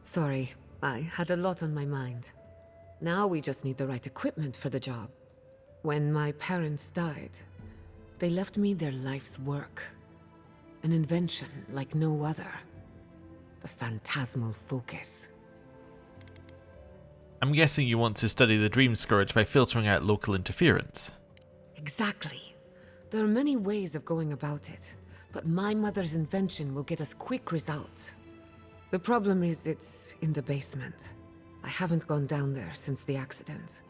Sorry, I had a lot on my mind. Now we just need the right equipment for the job. When my parents died, they left me their life's work. An invention like no other. The phantasmal focus. I'm guessing you want to study the Dream Scourge by filtering out local interference. Exactly. There are many ways of going about it, but my mother's invention will get us quick results. The problem is it's in the basement. I haven't gone down there since the accident.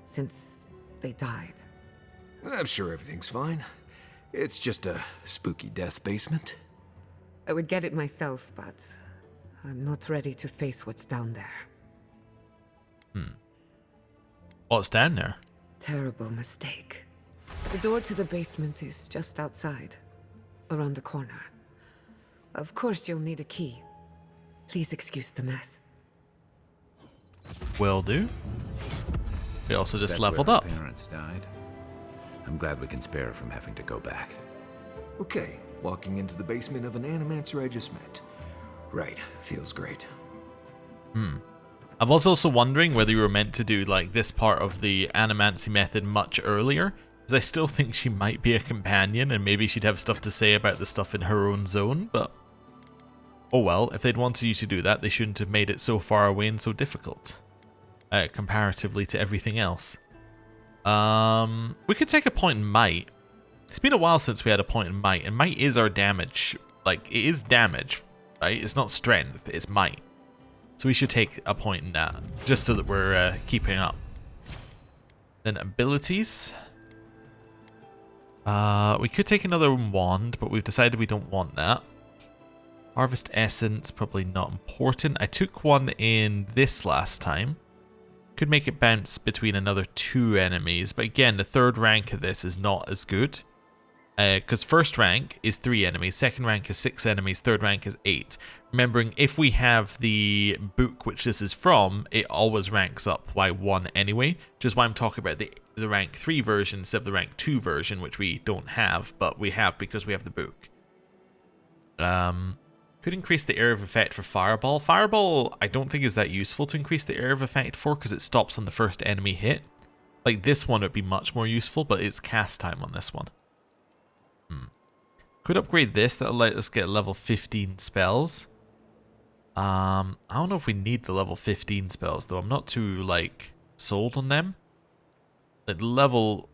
Since they died. I'm sure everything's fine. It's just a spooky death basement. I would get it myself, but I'm not ready to face what's down there. What's down there? Terrible mistake. The door to the basement is just outside, around the corner. Of course you'll need a key. Please excuse the mess. Will do. We also just That's leveled where up. her parents died. I'm glad we can spare her from having to go back. Okay, walking into the basement of an animancer I just met. Right, feels great. I was also wondering whether you were meant to do like this part of the animancy method much earlier, because I still think she might be a companion and maybe she'd have stuff to say about the stuff in her own zone, but oh well, if they'd wanted you to do that, they shouldn't have made it so far away and so difficult, comparatively to everything else. We could take a point in Might. It's been a while since we had a point in Might, and Might is our damage. Like, it is damage, right? It's not strength, it's Might. So we should take a point in that, just so that we're keeping up. Then abilities. We could take another wand, but we've decided we don't want that. Harvest Essence, probably not important. I took one in this last time. Could make it bounce between another 2 enemies, but again, the third rank of this is not as good. Because first rank is 3 enemies, second rank is 6 enemies, third rank is 8. Remembering, if we have the book which this is from, it always ranks up by 1 anyway, which is why I'm talking about the rank 3 version instead of the rank 2 version, which we don't have, but we have because we have the book. Could increase the area of effect for Fireball. Fireball, I don't think is that useful to increase the area of effect for, because it stops on the first enemy hit. Like this one would be much more useful, but it's cast time on this one. Could upgrade this, that'll let us get level 15 spells. I don't know if we need the level 15 spells though. I'm not too like sold on them. Like level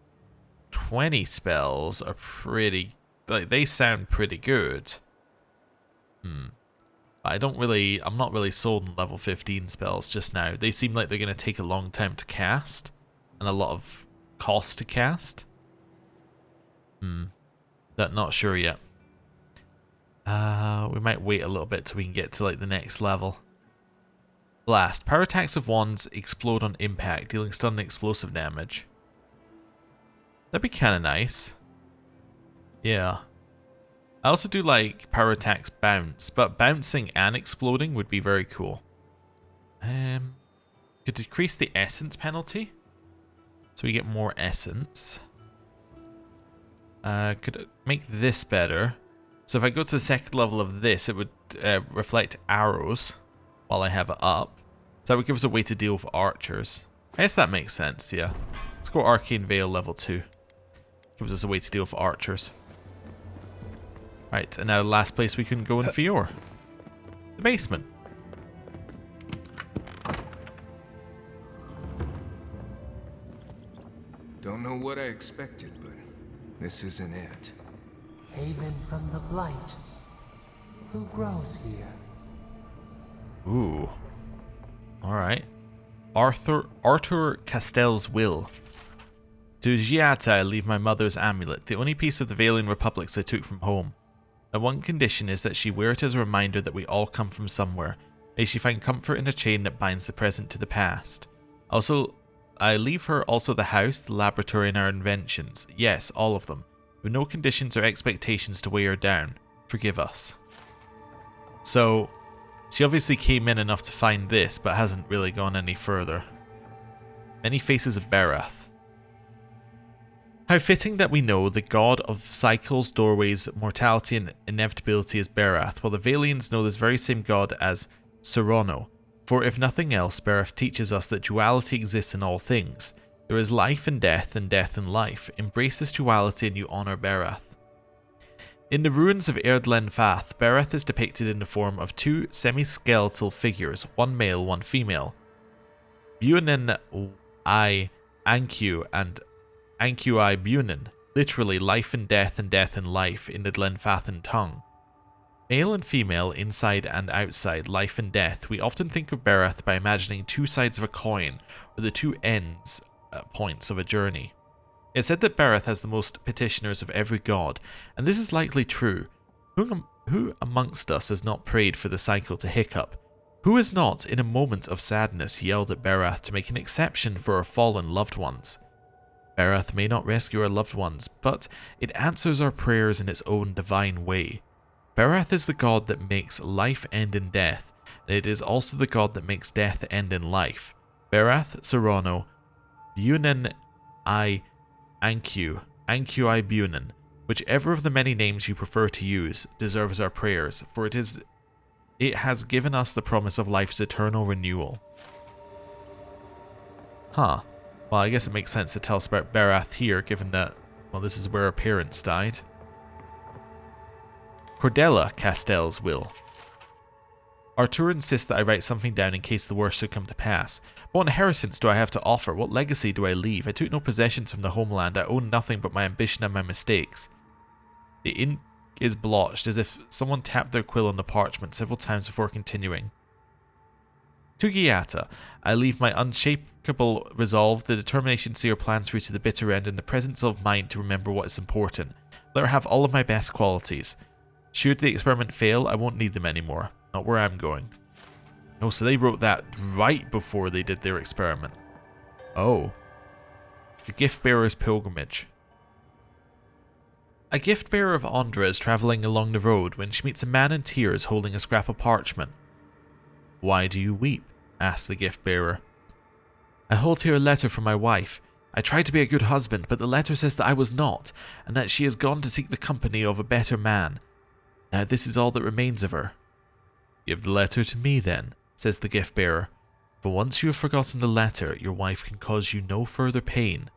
20 spells are pretty, like they sound pretty good. But I'm not really sold on level 15 spells just now. They seem like they're going to take a long time to cast and a lot of cost to cast. Not sure yet. We might wait a little bit till we can get to like the next level. Blast. Power attacks of wands explode on impact, dealing stun and explosive damage. That'd be kind of nice. Yeah. I also do like power attacks bounce, but bouncing and exploding would be very cool. Could decrease the essence penalty, so we get more essence. Could make this better. So if I go to the second level of this, it would reflect arrows while I have it up. So that would give us a way to deal with archers. I guess that makes sense, yeah. Let's go Arcane Veil level 2. Gives us a way to deal with archers. Right, and now the last place we can go in Fiora. The basement. Don't know what I expected, but this isn't it. Haven from the Blight. Who grows here? Ooh. Alright. Arthur Castell's will. To Giata I leave my mother's amulet, the only piece of the Valian Republics I took from home. My one condition is that she wear it as a reminder that we all come from somewhere. May she find comfort in a chain that binds the present to the past. Also, I leave her also the house, the laboratory, and our inventions. Yes, all of them. With no conditions or expectations to weigh her down. Forgive us. So, she obviously came in enough to find this, but hasn't really gone any further. Many faces of Berath. How fitting that we know the god of cycles, doorways, mortality, and inevitability is Berath, while the Valians know this very same god as Serrano. For if nothing else, Berath teaches us that duality exists in all things. There is life and death in life. Embrace this duality and you honour Berath. In the ruins of Erdlenfath, Berath is depicted in the form of two semi-skeletal figures, one male, one female. Bunin I Anku and Anku I Bunin, literally life and death in life in the Glenfathan tongue. Male and female, inside and outside, life and death, we often think of Berath by imagining two sides of a coin, or the two ends points of a journey. It's said that Berath has the most petitioners of every god, and this is likely true. Who amongst us has not prayed for the cycle to hiccup? Who has not, in a moment of sadness, yelled at Berath to make an exception for our fallen loved ones? Berath may not rescue our loved ones, but it answers our prayers in its own divine way. Berath is the god that makes life end in death, and it is also the god that makes death end in life. Berath, Serrano, Bunin I Anku, Anku I Bunin, whichever of the many names you prefer to use, deserves our prayers, for it has given us the promise of life's eternal renewal. Huh. Well, I guess it makes sense to tell us about Berath here, given that, well, this is where her parents died. Cordella Castell's will. Artur insists that I write something down in case the worst should come to pass. What inheritance do I have to offer? What legacy do I leave? I took no possessions from the homeland. I own nothing but my ambition and my mistakes. The ink is blotched, as if someone tapped their quill on the parchment several times before continuing. To Giata, I leave my unshakable resolve, the determination to see her plans through to the bitter end, and the presence of mind to remember what is important. Let her have all of my best qualities. Should the experiment fail, I won't need them anymore. Not where I'm going. Oh, so they wrote that right before they did their experiment. Oh. The Gift Bearer's Pilgrimage. A gift bearer of Andra is travelling along the road when she meets a man in tears holding a scrap of parchment. Why do you weep? Asked the gift bearer. I hold here a letter from my wife. I tried to be a good husband, but the letter says that I was not, and that she has gone to seek the company of a better man. Now this is all that remains of her. Give the letter to me then, says the gift bearer. For once you have forgotten the letter, your wife can cause you no further pain.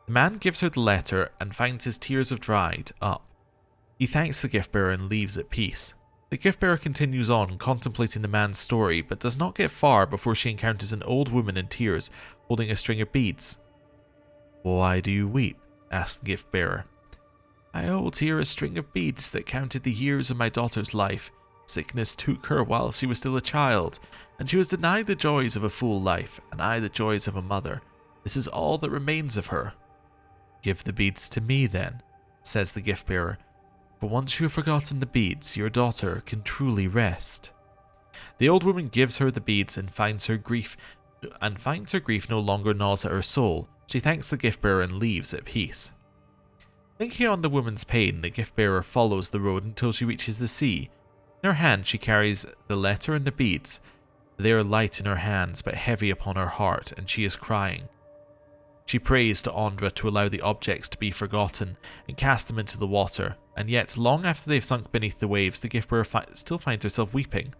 The man gives her the letter and finds his tears have dried up. He thanks the gift bearer and leaves at peace. The gift bearer continues on, contemplating the man's story, but does not get far before she encounters an old woman in tears, holding a string of beads. Why do you weep? Asked the gift bearer. I hold here a string of beads that counted the years of my daughter's life. Sickness took her while she was still a child, and she was denied the joys of a full life, and I the joys of a mother. This is all that remains of her. Give the beads to me then, says the gift bearer. For once you have forgotten the beads, your daughter can truly rest. The old woman gives her the beads and finds her grief no longer gnaws at her soul. She thanks the gift bearer and leaves at peace. Thinking on the woman's pain, the gift bearer follows the road until she reaches the sea. In her hand she carries the letter and the beads. They are light in her hands but heavy upon her heart, and she is crying. She prays to Andra to allow the objects to be forgotten and cast them into the water, and yet long after they've sunk beneath the waves, the gift bearer still finds herself weeping.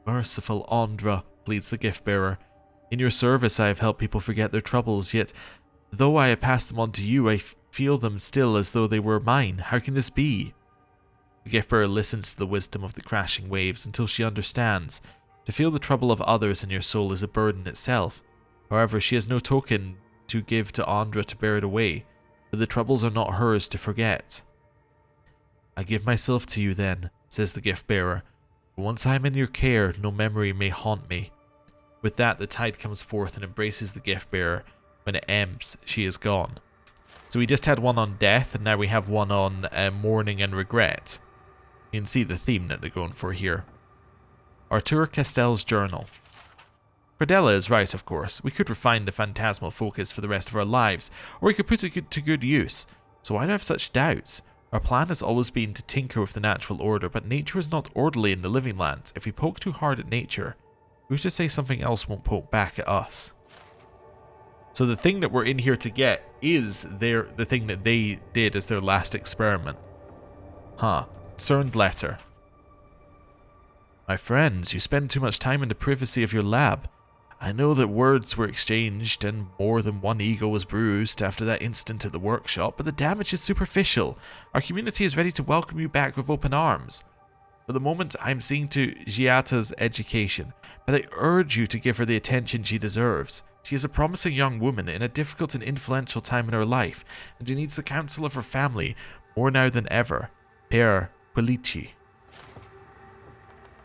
Merciful Andra, pleads the gift bearer. In your service I have helped people forget their troubles, yet though I have passed them on to you, I feel them still as though they were mine. How can this be? The gift bearer listens to the wisdom of the crashing waves until she understands. To feel the trouble of others in your soul is a burden itself. However, she has no token to give to Andra to bear it away, for the troubles are not hers to forget. I give myself to you then, says the gift bearer. For once I am in your care, no memory may haunt me. With that, the tide comes forth and embraces the gift bearer. When it ebbs, she is gone. So we just had one on death, and now we have one on mourning and regret. You can see the theme that they're going for here. Artur Castell's journal. Cordella is right, of course. We could refine the phantasmal focus for the rest of our lives, or we could put it to good use. So why do I have such doubts? Our plan has always been to tinker with the natural order, but nature is not orderly in the living lands. If we poke too hard at nature, who's to say something else won't poke back at us? So the thing that we're in here to get is the thing that they did as their last experiment. Huh. Concerned letter. My friends, you spend too much time in the privacy of your lab. I know that words were exchanged and more than one ego was bruised after that incident at the workshop, but the damage is superficial. Our community is ready to welcome you back with open arms. For the moment, I am seeing to Giata's education, but I urge you to give her the attention she deserves. She is a promising young woman in a difficult and influential time in her life, and she needs the counsel of her family more now than ever. Per Quilici.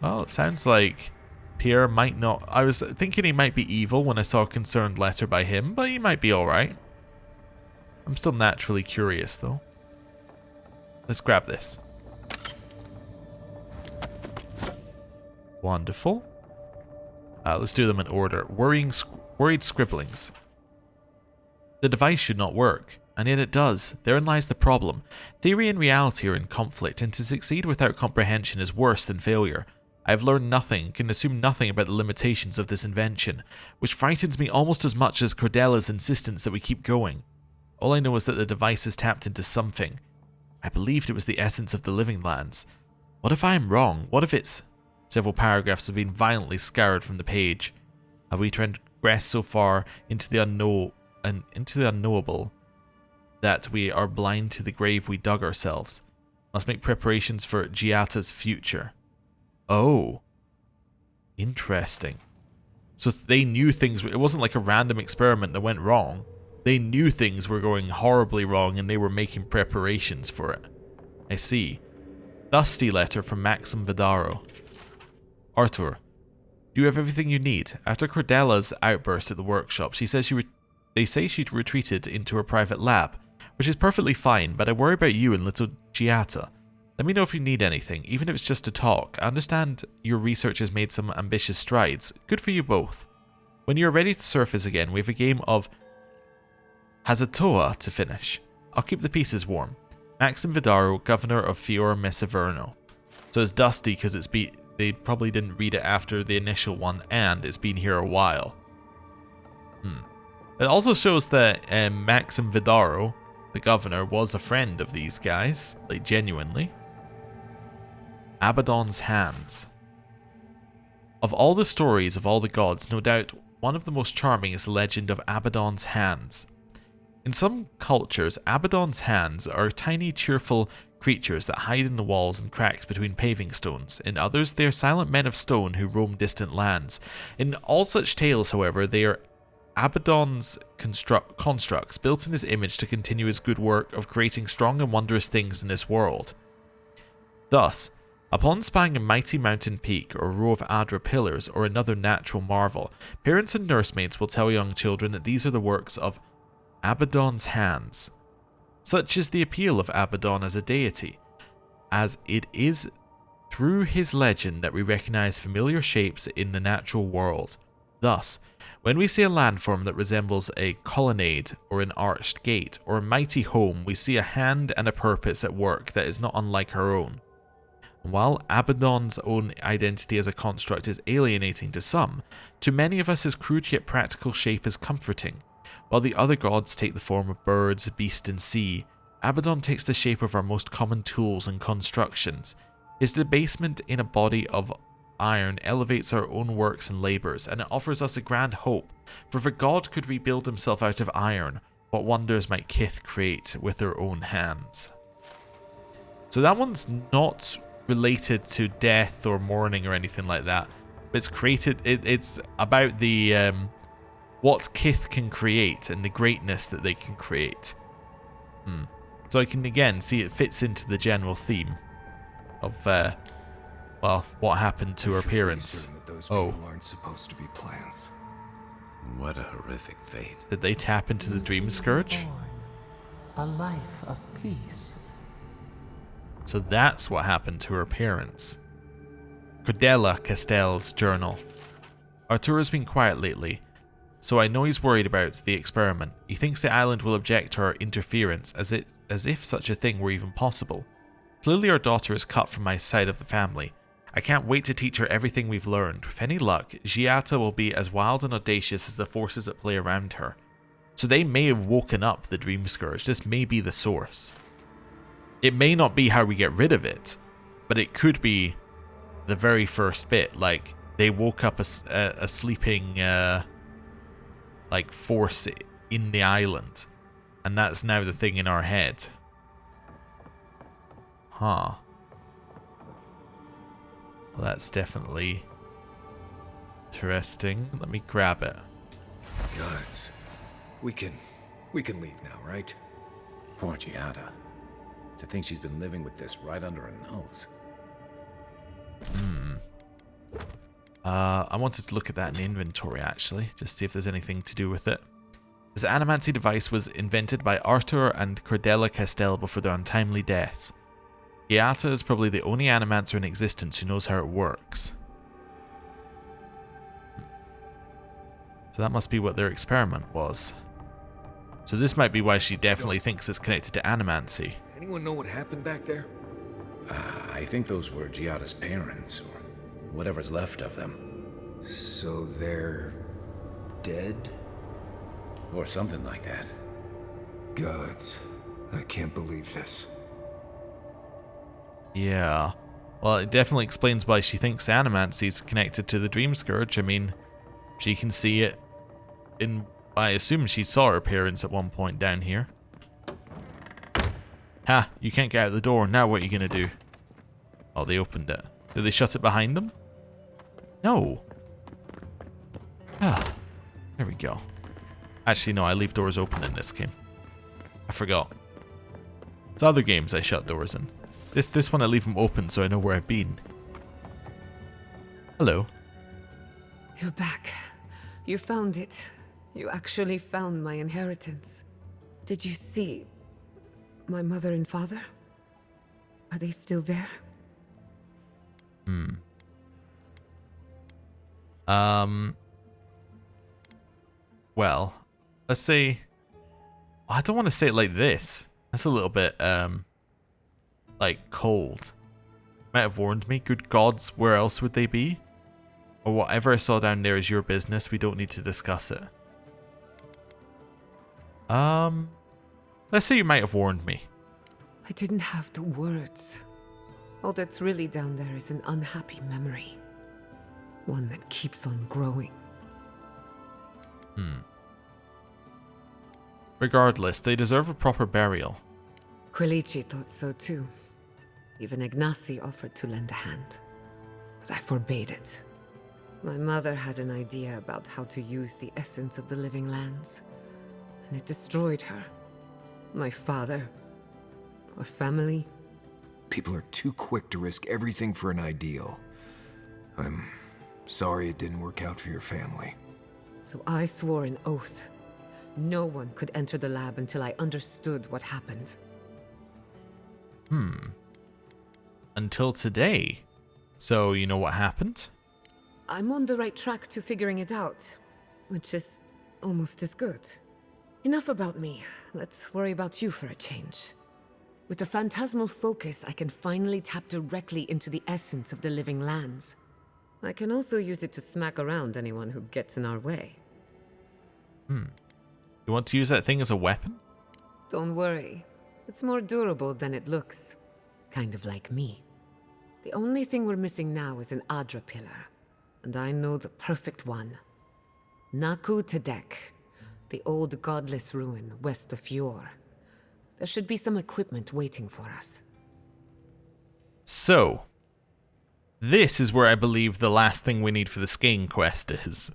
Well, it sounds like Pierre might not... I was thinking he might be evil when I saw a concerned letter by him, but he might be alright. I'm still naturally curious, though. Let's grab this. Wonderful. Let's do them in order. Worried scribblings. The device should not work, and yet it does. Therein lies the problem. Theory and reality are in conflict, and to succeed without comprehension is worse than failure. I have learned nothing, can assume nothing about the limitations of this invention, which frightens me almost as much as Cordella's insistence that we keep going. All I know is that the device has tapped into something. I believed it was the essence of the living lands. What if I am wrong? What if it's... Several paragraphs have been violently scoured from the page. Have we transgressed so far into the unknowable that we are blind to the grave we dug ourselves? Must make preparations for Giata's future. Oh. Interesting. So they knew things... It wasn't like a random experiment that went wrong. They knew things were going horribly wrong and they were making preparations for it. I see. Dusty letter from Maxim Vidaro. Arthur, do you have everything you need? After Cordella's outburst at the workshop, she says they say she'd retreated into her private lab, which is perfectly fine, but I worry about you and little Giata. Let me know if you need anything, even if it's just to talk. I understand your research has made some ambitious strides. Good for you both. When you're ready to surface again, we have a game of Hazatoa to finish. I'll keep the pieces warm. Maxim Vidaro, Governor of Fiora Messaverno. So it's Dusty because they probably didn't read it after the initial one, and it's been here a while. It also shows that Maxim Vidaro, the governor, was a friend of these guys, like genuinely. Abaddon's hands. Of all the stories of all the gods, no doubt one of the most charming is the legend of Abaddon's hands. In some cultures, Abaddon's hands are tiny, cheerful creatures that hide in the walls and cracks between paving stones. In others, they are silent men of stone who roam distant lands. In all such tales, however, they are Abaddon's constructs, built in his image to continue his good work of creating strong and wondrous things in this world. Thus, upon spying a mighty mountain peak or a row of Adra pillars or another natural marvel, parents and nursemaids will tell young children that these are the works of Abaddon's hands. Such is the appeal of Abaddon as a deity, as it is through his legend that we recognize familiar shapes in the natural world. Thus, when we see a landform that resembles a colonnade or an arched gate or a mighty home, we see a hand and a purpose at work that is not unlike our own. And while Abaddon's own identity as a construct is alienating to some, to many of us his crude yet practical shape is comforting. While the other gods take the form of birds, beast and sea, Abaddon takes the shape of our most common tools and constructions. His debasement in a body of iron elevates our own works and labours, and it offers us a grand hope, for if a god could rebuild himself out of iron, what wonders might Kith create with their own hands? So that one's not related to death or mourning or anything like that, but it's created, it's about the what Kith can create and the greatness that they can create. So I can again see it fits into the general theme of well, what happened to her parents. Oh, aren't supposed to be plants. What a horrific fate. Did they tap into the Dream Scourge? A life of peace. So that's what happened to her parents. Cordella Castell's journal. Arturo's been quiet lately, so I know he's worried about the experiment. He thinks the island will object to our interference, as if such a thing were even possible. Clearly our daughter is cut from my side of the family. I can't wait to teach her everything we've learned. With any luck, Giata will be as wild and audacious as the forces at play around her. So they may have woken up the Dream Scourge. This may be the source. It may not be how we get rid of it, but it could be the very first bit. Like, they woke up a sleeping like force in the island, and that's now the thing in our head. Huh. Well, that's definitely interesting. Let me grab it. Gods. We can leave now, right? Poor Giada. To think she's been living with this right under her nose. I wanted to look at that in inventory, actually, just see if there's anything to do with it. This animancy device was invented by Artur and Cordella Castell before their untimely deaths. Giata is probably the only animancer in existence who knows how it works. So that must be what their experiment was. So this might be why she definitely thinks it's connected to animancy. Anyone know what happened back there? I think those were Giada's parents, or whatever's left of them. So they're dead? Or something like that. Gods. I can't believe this. Yeah. Well, it definitely explains why she thinks animancy is connected to the Dream Scourge. I mean, she can see it in... I assume she saw her parents at one point down here. Ha! You can't get out the door. Now what are you going to do? Oh, they opened it. Did they shut it behind them? No. Ah. There we go. Actually, no, I leave doors open in this game. I forgot. It's other games I shut doors in. This one I leave them open so I know where I've been. Hello. You're back. You found it. You actually found my inheritance. Did you see my mother and father? Are they still there? Well, let's say... I don't want to say it like this. That's a little bit, like, cold. Might have warned me. Good gods, where else would they be? Or whatever I saw down there is your business. We don't need to discuss it. Let's say you might have warned me. I didn't have the words. All that's really down there is an unhappy memory. One that keeps on growing. Regardless, they deserve a proper burial. Quilici thought so too. Even Ignacy offered to lend a hand. But I forbade it. My mother had an idea about how to use the essence of the living lands. And it destroyed her. My father. Our family. People are too quick to risk everything for an ideal. I'm sorry it didn't work out for your family. So I swore an oath. No one could enter the lab until I understood what happened. Until today. So, you know what happened? I'm on the right track to figuring it out, which is almost as good. Enough about me. Let's worry about you for a change. With the phantasmal focus, I can finally tap directly into the essence of the living lands. I can also use it to smack around anyone who gets in our way. You want to use that thing as a weapon? Don't worry. It's more durable than it looks. Kind of like me. The only thing we're missing now is an Adra pillar. And I know the perfect one. Naku Tedek, the old godless ruin west of Eora. There should be some equipment waiting for us. So, this is where I believe the last thing we need for the skiing quest is.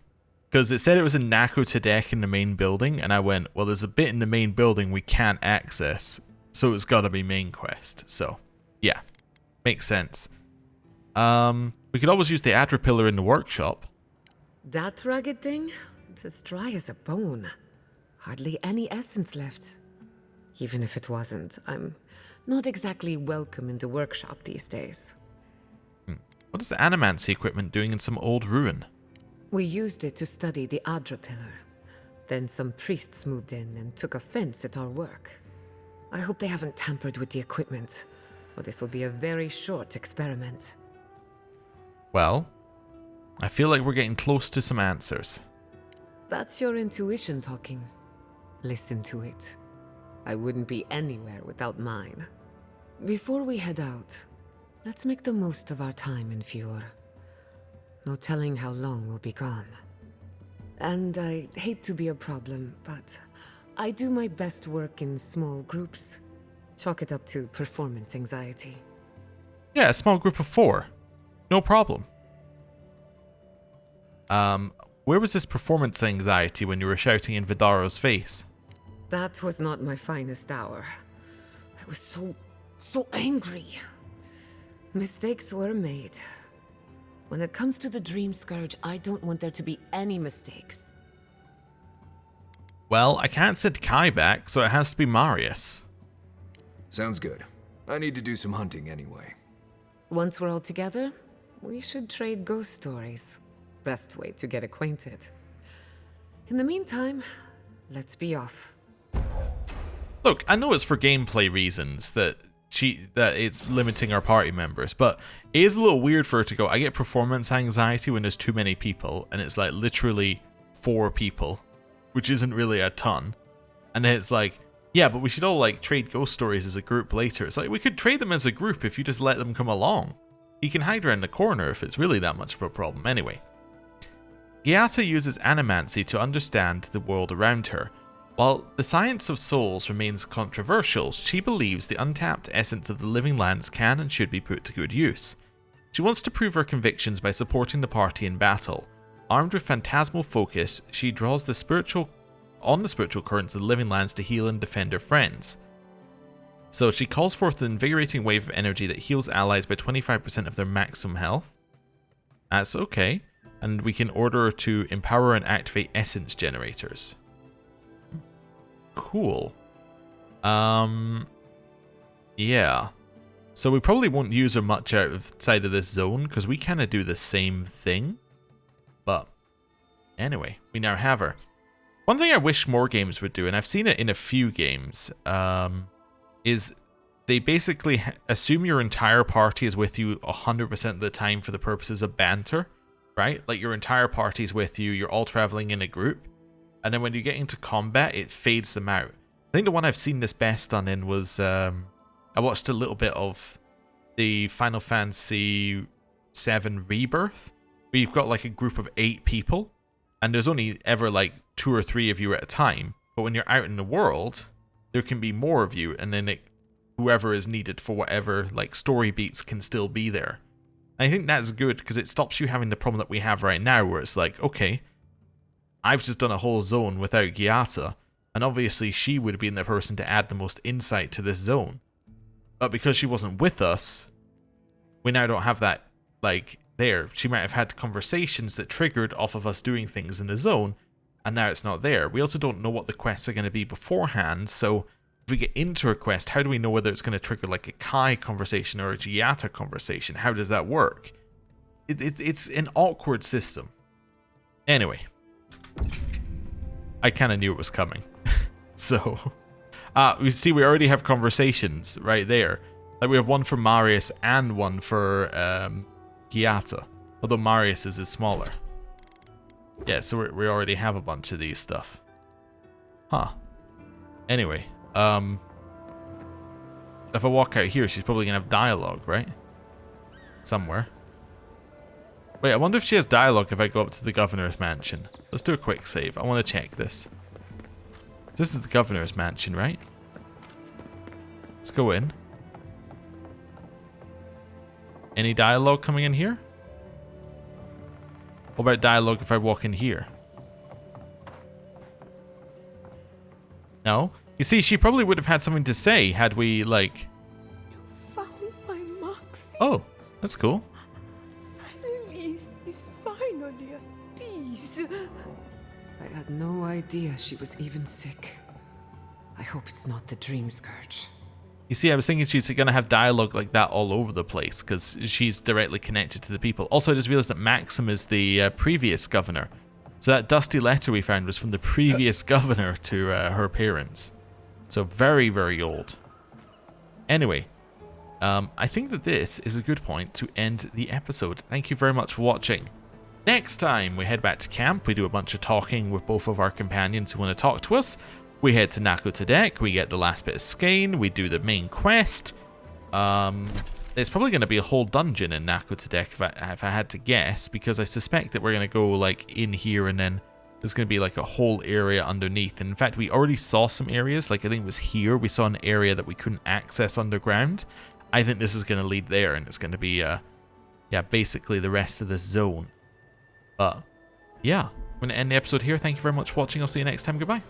Because it said it was in Naku Tedek in the main building, and I went, well, there's a bit in the main building we can't access, so it's gotta be main quest. So, yeah, makes sense. We could always use the Adra pillar in the workshop. That rugged thing? It's as dry as a bone. Hardly any essence left. Even if it wasn't, I'm not exactly welcome in the workshop these days. What is the animancy equipment doing in some old ruin? We used it to study the Adra pillar. Then some priests moved in and took offense at our work. I hope they haven't tampered with the equipment, or this will be a very short experiment. Well, I feel like we're getting close to some answers. That's your intuition talking. Listen to it. I wouldn't be anywhere without mine. Before we head out, let's make the most of our time in Fjord. No telling how long we'll be gone. And I hate to be a problem, but I do my best work in small groups. Chalk it up to performance anxiety. Yeah, a small group of 4. No problem. Where was this performance anxiety when you were shouting in Vidaro's face? That was not my finest hour. I was so angry. Mistakes were made. When it comes to the Dream Scourge, I don't want there to be any mistakes. Well, I can't send Kai back, so it has to be Marius. Sounds good. I need to do some hunting anyway. Once we're all together, we should trade ghost stories. Best way to get acquainted. In the meantime, let's be off. Look, I know it's for gameplay reasons that it's limiting our party members, but it is a little weird for her to go, I get performance anxiety when there's too many people, and it's like literally 4 people, which isn't really a ton. And then it's like, yeah, but we should all like trade ghost stories as a group later. It's like, we could trade them as a group if you just let them come along. You can hide around the corner if it's really that much of a problem. Anyway. Giata uses animancy to understand the world around her. While the science of souls remains controversial, she believes the untapped essence of the living lands can and should be put to good use. She wants to prove her convictions by supporting the party in battle. Armed with phantasmal focus, she draws the spiritual currents of the living lands to heal and defend her friends. So she calls forth an invigorating wave of energy that heals allies by 25% of their maximum health. That's okay. And we can order her to empower and activate essence generators. Cool. Yeah. So we probably won't use her much outside of this zone, because we kind of do the same thing. But anyway, we now have her. One thing I wish more games would do, and I've seen it in a few games, is they basically assume your entire party is with you 100% of the time for the purposes of banter, right? Like your entire party is with you, you're all traveling in a group, and then when you get into combat, it fades them out. I think the one I've seen this best done in was, I watched a little bit of the Final Fantasy VII Rebirth, where you've got like a group of 8 people, and there's only ever like 2 or 3 of you at a time, but when you're out in the world, there can be more of you, and then whoever is needed for whatever like story beats can still be there. And I think that's good, because it stops you having the problem that we have right now, where it's like, okay, I've just done a whole zone without Giata, and obviously she would have been the person to add the most insight to this zone. But because she wasn't with us, we now don't have that, like, there. She might have had conversations that triggered off of us doing things in the zone, and now it's not there. We also don't know what the quests are going to be beforehand, so if we get into a quest, how do we know whether it's going to trigger like a Kai conversation or a Giata conversation? How does that work? It's an awkward system. Anyway. I kind of knew it was coming. So, we see we already have conversations right there. Like we have one for Marius and one for Giata. Although Marius's is smaller. Yeah, so we already have a bunch of these stuff. Huh. Anyway, if I walk out here, she's probably going to have dialogue, right? Somewhere. Wait, I wonder if she has dialogue if I go up to the governor's mansion. Let's do a quick save. I want to check this. This is the governor's mansion, right? Let's go in. Any dialogue coming in here? What about dialogue if I walk in here? No? You see, she probably would have had something to say had we, like... You found my Moxie. Oh, that's cool. At least it's finally at peace. I had no idea she was even sick. I hope it's not the Dream Scourge. You see, I was thinking she's going to have dialogue like that all over the place because she's directly connected to the people. Also, I just realized that Maxim is the previous governor. So that dusty letter we found was from the previous governor to her parents. So very, very old. Anyway, I think that this is a good point to end the episode. Thank you very much for watching. Next time, we head back to camp. We do a bunch of talking with both of our companions who want to talk to us. We head to Nakotadek, we get the last bit of skein, we do the main quest. There's probably going to be a whole dungeon in Nakotadek if I had to guess, because I suspect that we're going to go like in here and then there's going to be like a whole area underneath. And in fact, we already saw some areas, like I think it was here, we saw an area that we couldn't access underground. I think this is going to lead there and it's going to be, yeah, basically the rest of this zone. But, yeah, I'm going to end the episode here. Thank you very much for watching. I'll see you next time. Goodbye.